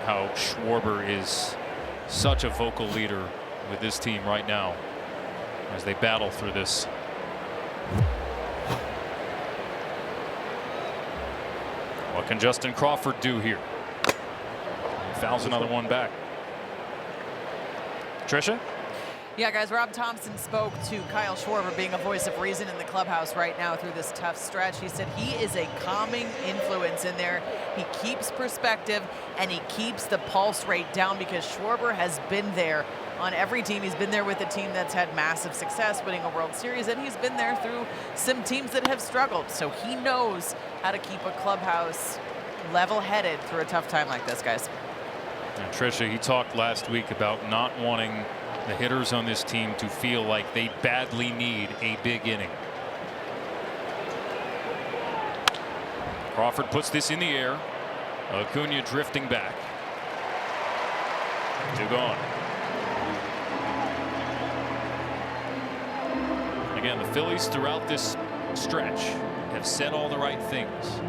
how Schwarber is such a vocal leader with this team right now as they battle through this. What can Justin Crawford do here? He fouls another one back. Tricia? Yeah, guys, Rob Thompson spoke to Kyle Schwarber being a voice of reason in the clubhouse right now through this tough stretch. He said he is a calming influence in there. He keeps perspective and he keeps the pulse rate down, because Schwarber has been there on every team. He's been there with a team that's had massive success, winning a World Series, and he's been there through some teams that have struggled. So he knows how to keep a clubhouse level-headed through a tough time like this, guys. And Tricia, he talked last week about not wanting the hitters on this team to feel like they badly need a big inning. Crawford puts this in the air. Acuna drifting back. 2 gone. Again, the Phillies throughout this stretch have said all the right things.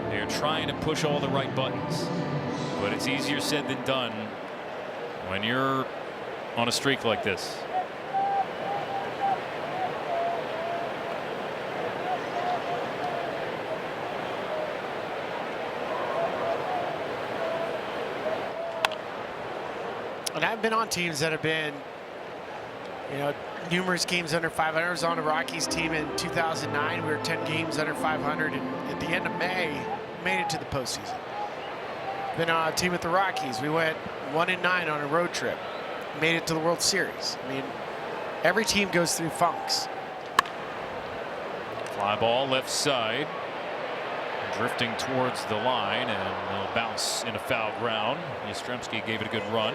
They're trying to push all the right buttons, but it's easier said than done when you're on a streak like this. And I've been on teams that have been, you know, numerous games under 500. I was on a Rockies team in 2009. We were 10 games under 500, and at the end of May, made it to the postseason. Been on a team with the Rockies. We went 1-9 on a road trip. Made it to the World Series. I mean, every team goes through funks. Fly ball left side, drifting towards the line, and they'll bounce in a foul ground. Yastrzemski gave it a good run.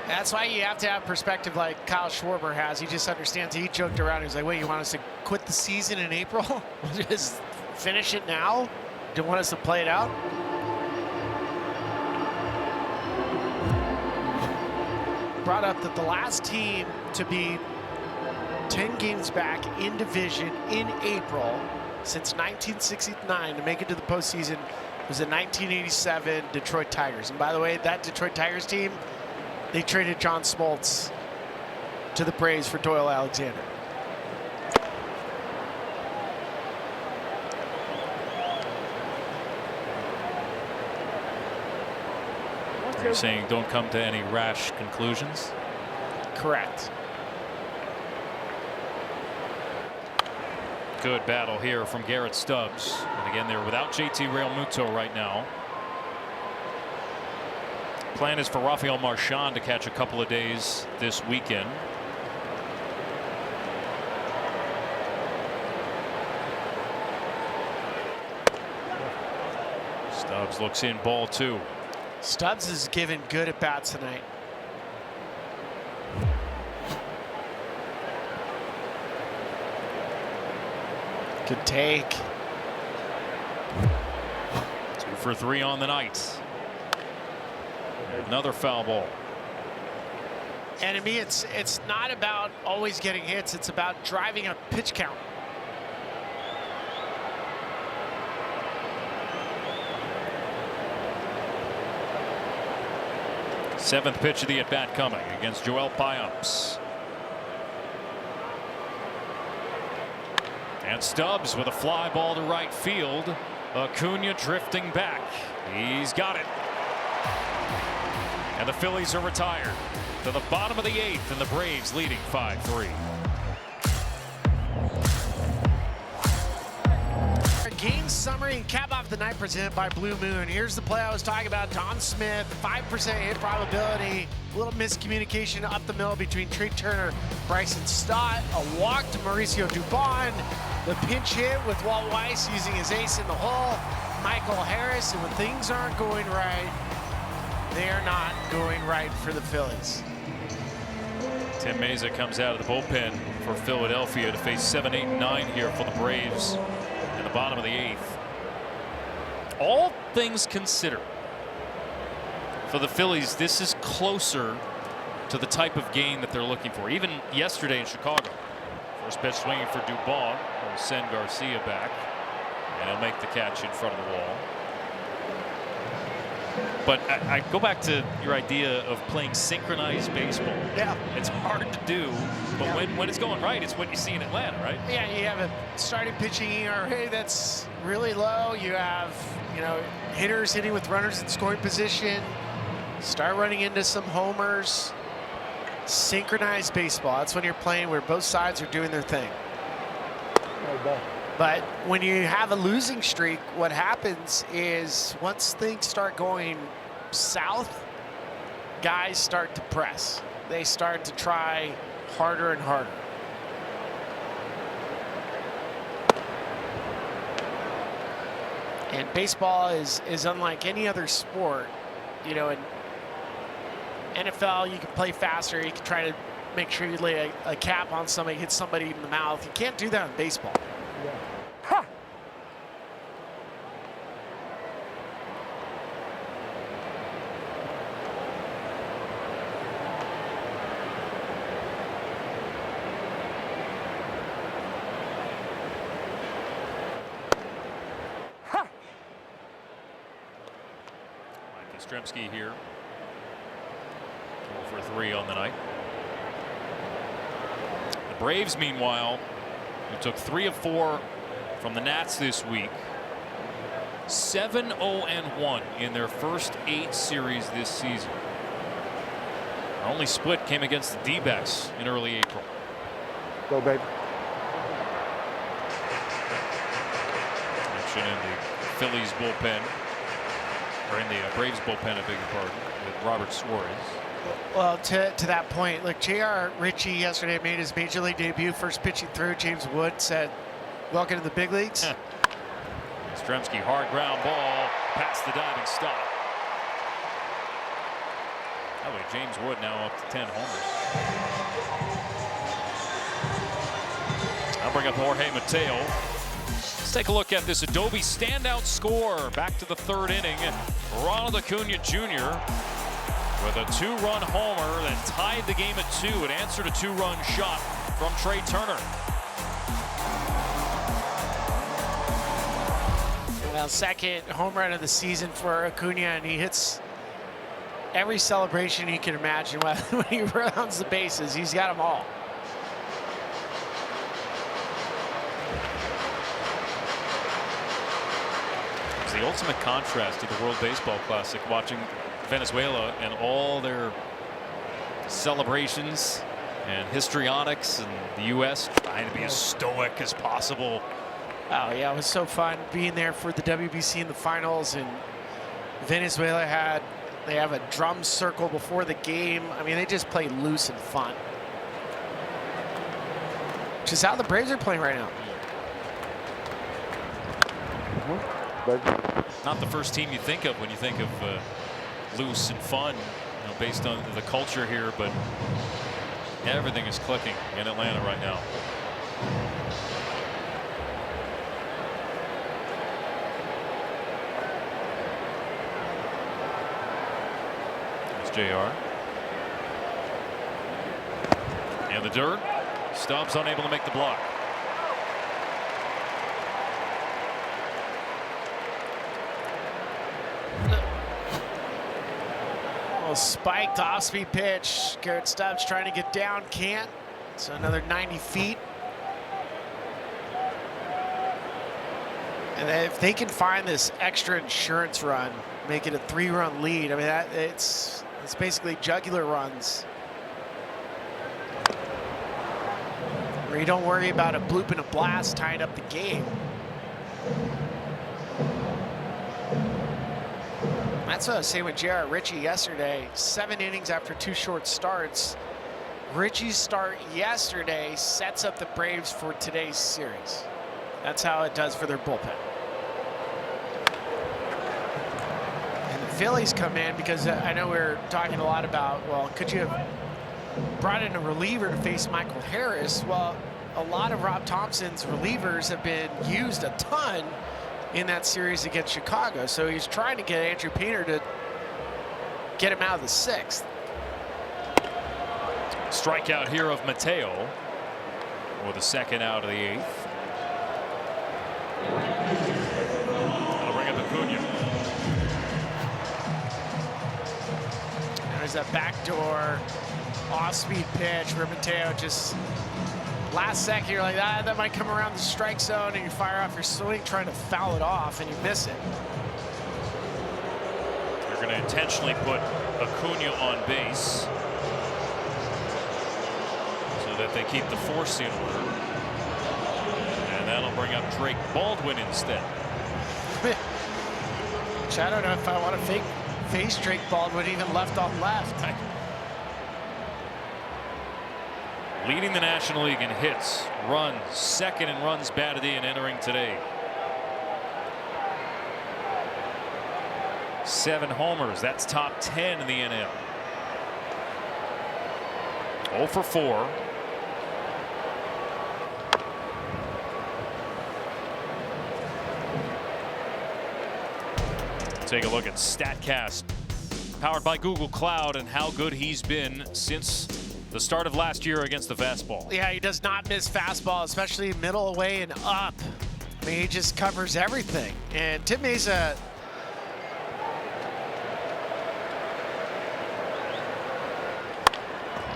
That's why you have to have perspective like Kyle Schwarber has. He just understands. He joked around. He's like, wait, you want us to quit the season in April? Just finish it now? Do you want us to play it out? Brought up that the last team to be 10 games back in division in April since 1969 to make it to the postseason was the 1987 Detroit Tigers. And by the way, that Detroit Tigers team, they traded John Smoltz to the Braves for Doyle Alexander. You're saying don't come to any rash conclusions? correct. Good battle here from Garrett Stubbs. And again, they're without JT Realmuto right now. Plan is for Rafael Marchand to catch a couple of days this weekend. Stubbs looks in, ball 2. Stubbs is given good at bats tonight. Good take. 2 for 3 on the night. Another foul ball. And to me, it's not about always getting hits. It's about driving a pitch count. Seventh pitch of the at-bat coming against Joel Payamps. And Stubbs with a fly ball to right field. Acuna drifting back. He's got it. And the Phillies are retired to the bottom of the 8th, and the Braves leading 5-3. Game summary and cap off the night presented by Blue Moon. Here's the play I was talking about. Don Smith, 5% hit probability. A little miscommunication up the middle between Trey Turner, Bryson Stott. A walk to Mauricio Dubon. The pinch hit with Walt Weiss using his ace in the hole. Michael Harris, and when things aren't going right, they are not going right for the Phillies. Tim Meza comes out of the bullpen for Philadelphia to face 7, 8, and 9 here for the Braves. The bottom of the 8th. All things considered, for the Phillies, this is closer to the type of game that they're looking for. Even yesterday in Chicago, first pitch swinging for Dubon. Will send Garcia back, and he'll make the catch in front of the wall. But I go back to your idea of playing synchronized baseball. Yeah. It's hard to do, but when it's going right, it's what you see in Atlanta, right? Yeah, you have a starting pitching ERA that's really low. You have, hitters hitting with runners in scoring position. Start running into some homers. Synchronized baseball. That's when you're playing where both sides are doing their thing. But when you have a losing streak, what happens is once things start going south, guys start to press. They start to try harder and harder. And baseball is unlike any other sport. In NFL, you can play faster. You can try to make sure you lay a cap on somebody, hit somebody in the mouth. You can't do that in baseball. Yeah. Ha! Ha! Mike Yastrzemski here. 4 for 3 on the night. The Braves, meanwhile, who took 3 of 4 from the Nats this week, 7-0-1 in their first 8 series this season. Our only split came against the D-backs in early April. Go, baby. Action in the Phillies bullpen, or in the Braves bullpen, I beg your pardon, with Robert Suarez. Well, to that point, look, J.R. Ritchie yesterday made his major league debut, first pitching through. James Wood said, "Welcome to the big leagues." Yastrzemski, hard ground ball past the diving stop. By the way, James Wood now up to 10 homers. I'll bring up Jorge Mateo. Let's take a look at this Adobe standout score. Back to the 3rd inning. Ronald Acuna Jr. with a 2-run homer that tied the game at 2. It answered a 2-run shot from Trey Turner. Well, second home run of the season for Acuna, and he hits every celebration you can imagine when he rounds the bases. He's got them all. It's the ultimate contrast to the World Baseball Classic, watching Venezuela and all their celebrations And histrionics and the U.S. trying to be as stoic as possible. Oh yeah, it was so fun being there for the WBC in the finals. And Venezuela they have a drum circle before the game. I mean, they just play loose and fun, which is how the Braves are playing right now. Not the first team you think of when you think of loose and fun, based on the culture here, but everything is clicking in Atlanta right now. There's JR. And the dirt. Stubbs unable to make the block. Spiked off-speed pitch. Garrett Stubbs trying to get down, can't. So another 90 feet. And if they can find this extra insurance run, make it a 3-run lead, I mean, it's basically jugular runs, where you don't worry about a bloop and a blast tying up the game. That's what I was saying with J.R. Ritchie yesterday. 7 innings after 2 short starts. Ritchie's start yesterday sets up the Braves for today's series. That's how it does for their bullpen. And the Phillies come in because I know we're talking a lot about, well, could you have brought in a reliever to face Michael Harris? Well, a lot of Rob Thompson's relievers have been used a ton in that series against Chicago, so he's trying to get Andrew Painter to get him out of the 6th. Strikeout here of Mateo, or the 2nd out of the 8th. That'll bring up Acuna. There's that backdoor off-speed pitch where Mateo just last second, you're like, that might come around the strike zone, and you fire off your swing trying to foul it off, and you miss it. They're going to intentionally put Acuna on base so that they keep the force in order. And that'll bring up Drake Baldwin instead. Which I don't know if I want to face Drake Baldwin even left on left. Leading the National League in hits, runs, 2nd in runs batted in entering today. 7 homers, that's top 10 in the NL. 0 for 4. Take a look at StatCast, powered by Google Cloud, and how good he's been since the start of last year against the fastball. Yeah, he does not miss fastball, especially middle away and up. I mean, he just covers everything. And Tim Mesa,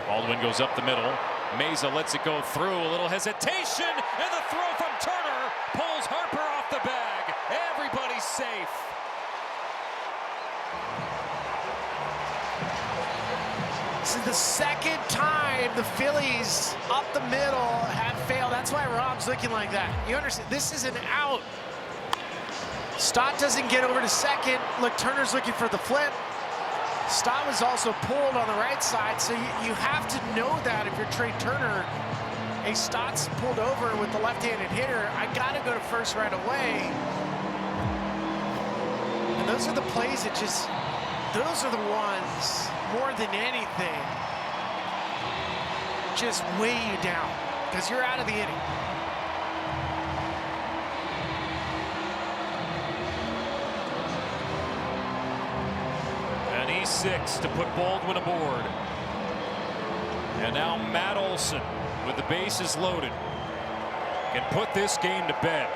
Baldwin goes up the middle. Mesa lets it go through. A little hesitation, and the throw from Turner pulls Harper off the bag. Everybody's safe. this is the 2nd time the Phillies up the middle have failed. That's why Rob's looking like that. You understand? This is an out. Stott doesn't get over to 2nd. Look, Turner's looking for the flip. Stott was also pulled on the right side, so you have to know that if you're Trey Turner. Hey, Stott's pulled over with the left-handed hitter. I got to go to first right away. And those are the plays that those are the ones, more than anything, just weigh you down because you're out of the inning. An E6 to put Baldwin aboard. And now Matt Olson, with the bases loaded, can put this game to bed.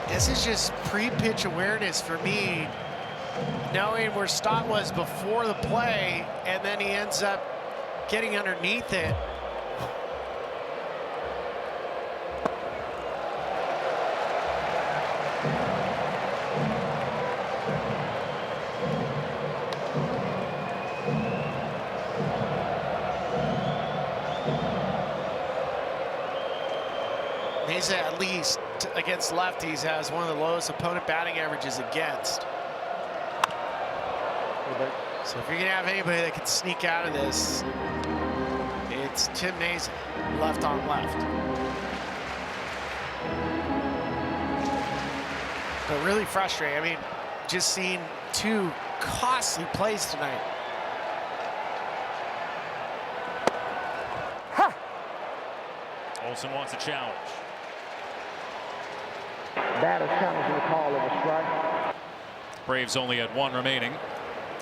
This is just pre-pitch awareness for me, knowing where Stott was before the play, and then he ends up getting underneath it. Mesa, at least against lefties, has one of the lowest opponent batting averages against. So if you're gonna have anybody that can sneak out of this, it's Tim Mesa, left on left. But really frustrating. I mean, just seeing two costly plays tonight. Olsen wants a challenge. Batter challenging the call of a strike. Braves only had one remaining.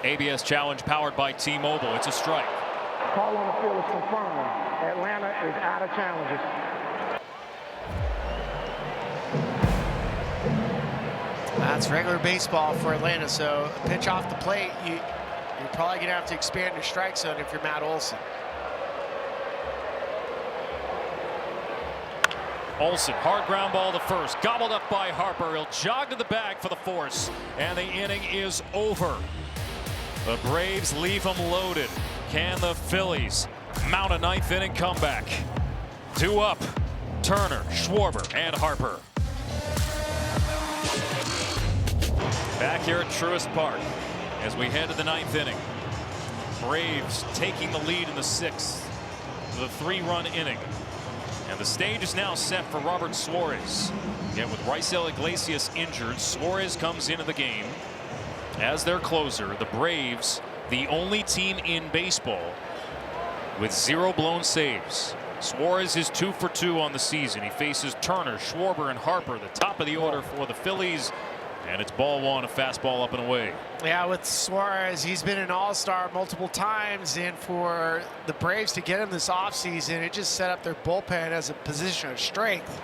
ABS challenge powered by T-Mobile. It's a strike. Call on the field is confirmed. Atlanta is out of challenges. That's regular baseball for Atlanta. So a pitch off the plate, you're probably gonna have to expand your strike zone if you're Matt Olson. Olsen, hard ground ball to first, gobbled up by Harper. He'll jog to the bag for the force, and the inning is over. The Braves leave them loaded. Can the Phillies mount a ninth inning comeback? 2 up, Turner, Schwarber, and Harper. Back here at Truist Park as we head to the ninth inning. Braves taking the lead in the 6th, the 3-run inning. And the stage is now set for Robert Suarez. Yet with Raisel Iglesias injured, Suarez comes into the game as their closer. The Braves, the only team in baseball with 0 blown saves. Suarez is 2 for 2 on the season. He faces Turner, Schwarber, and Harper, the top of the order for the Phillies. And it's ball 1, a fastball up and away. Yeah, with Suarez, he's been an all-star multiple times, and for the Braves to get him this offseason, it just set up their bullpen as a position of strength.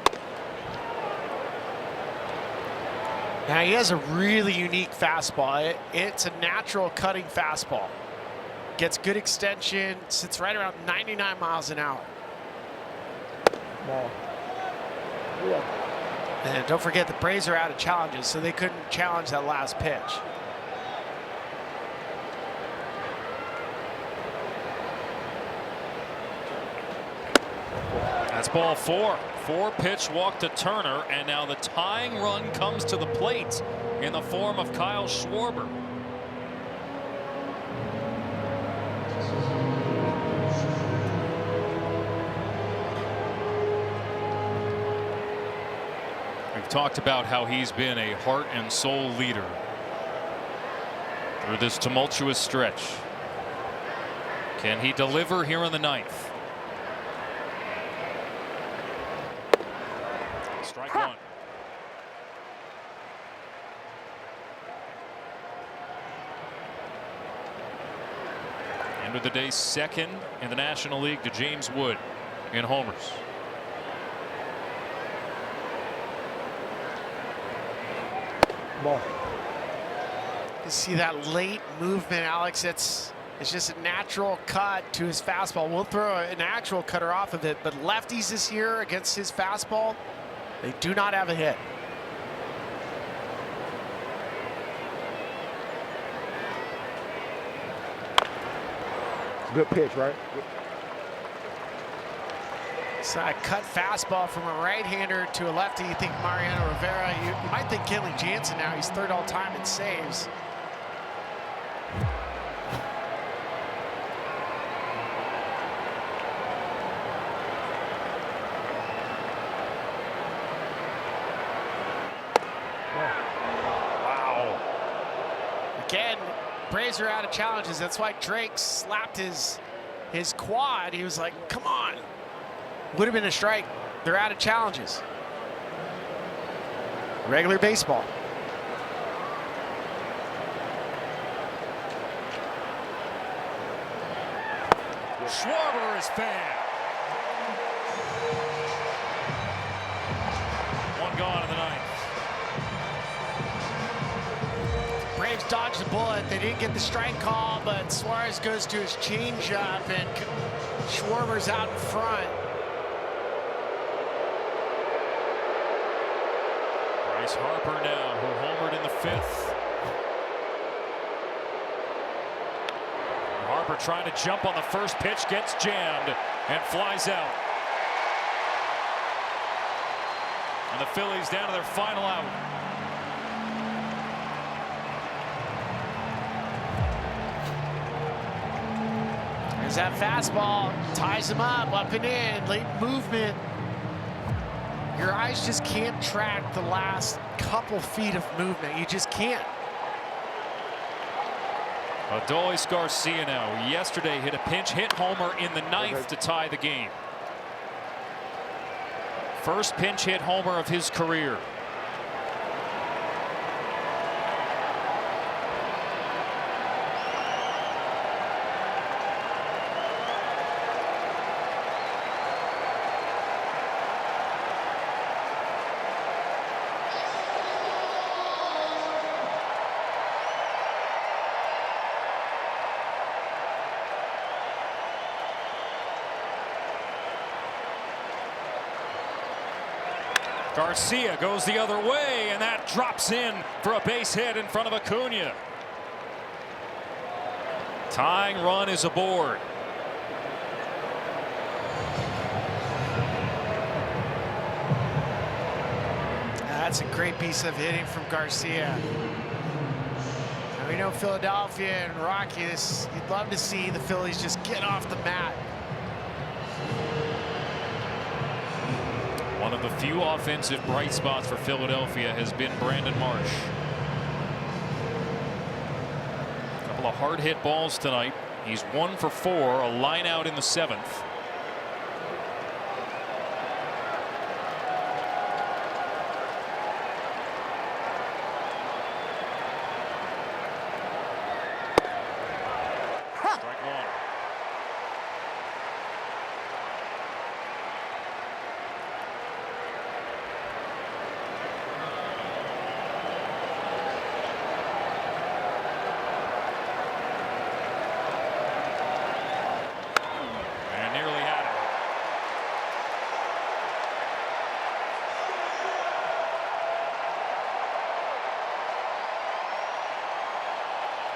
Now, he has a really unique fastball. It's a natural cutting fastball. Gets good extension, sits right around 99 miles an hour. Ball. Yeah. And don't forget, the Braves are out of challenges, so they couldn't challenge that last pitch. That's ball 4. 4-pitch walk to Turner, and now the tying run comes to the plate in the form of Kyle Schwarber. We've talked about how he's been a heart and soul leader through this tumultuous stretch. Can he deliver here in the 9th? Strike 1. End of the day, 2nd in the National League to James Wood in homers. Ball. You see that late movement, Alex. It's just a natural cut to his fastball. We'll throw an actual cutter off of it, but lefties this year against his fastball, they do not have a hit. Good pitch, right? So a cut fastball from a right-hander to a lefty. You think Mariano Rivera. You might think Kenley Jansen now. He's 3rd all-time in saves. Wow. Again, Braves are out of challenges. That's why Drake slapped his quad. He was like, come on. Would have been a strike. They're out of challenges. Regular baseball. Schwarber is fanned. 1 gone in the 9th. Braves dodged the bullet. They didn't get the strike call, but Suarez goes to his changeup, and Schwarber's out in front. Bryce Harper now, who homered in the 5th. Harper trying to jump on the first pitch, gets jammed and flies out. And the Phillies down to their final out. There's that fastball, ties him up and in, late movement. Your eyes just can't track the last couple feet of movement. You just can't. Adolis Garcia now. Yesterday hit a pinch hit homer in the ninth to tie the game. First pinch hit homer of his career. Garcia goes the other way, and that drops in for a base hit in front of Acuna. Tying run is aboard. That's a great piece of hitting from Garcia. And we know Philadelphia and Rockies, you'd love to see the Phillies just get off the mat. One of the few offensive bright spots for Philadelphia has been Brandon Marsh. A couple of hard hit balls tonight. He's 1 for 4, a line out in the 7th. Strike one.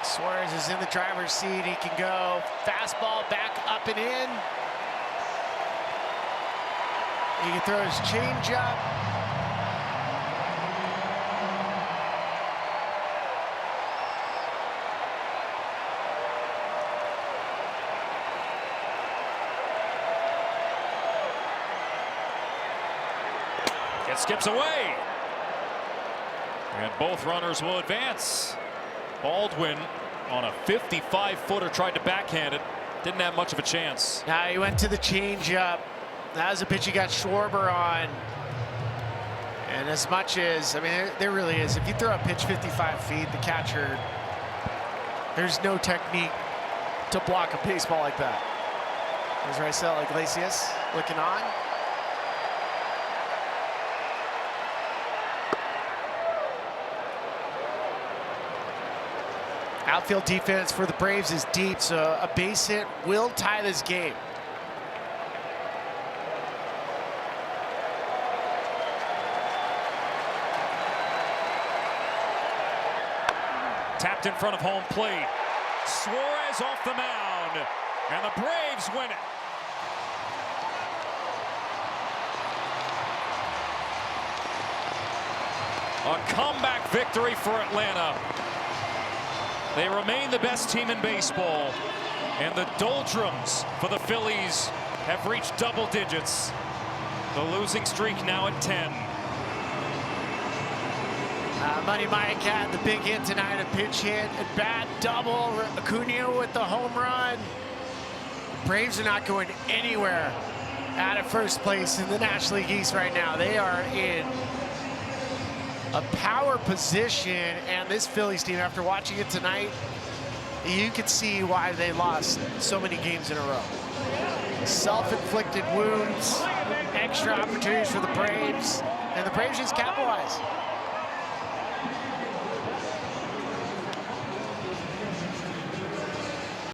Suarez is in the driver's seat. He can go fastball back up and in. He can throw his changeup. It skips away. And both runners will advance. Baldwin on a 55-footer tried to backhand it. Didn't have much of a chance. Now he went to the changeup. That was a pitch he got Schwarber on. And as much as, I mean, there really is. If you throw a pitch 55 feet, the catcher, there's no technique to block a baseball like that. There's Raisel Iglesias looking on. Outfield defense for the Braves is deep, so a base hit will tie this game. Tapped in front of home plate. Suarez off the mound, and the Braves win it. A comeback victory for Atlanta. They remain the best team in baseball, and the doldrums for the Phillies have reached double digits. The losing streak now at 10. Money Mike had the big hit tonight, a pitch hit, a bat double. Acuna with the home run. Braves are not going anywhere out of first place in the National League East right now. They are in a power position, and this Phillies team, after watching it tonight, you could see why they lost so many games in a row. Self-inflicted wounds, extra opportunities for the Braves, and the Braves just capitalize.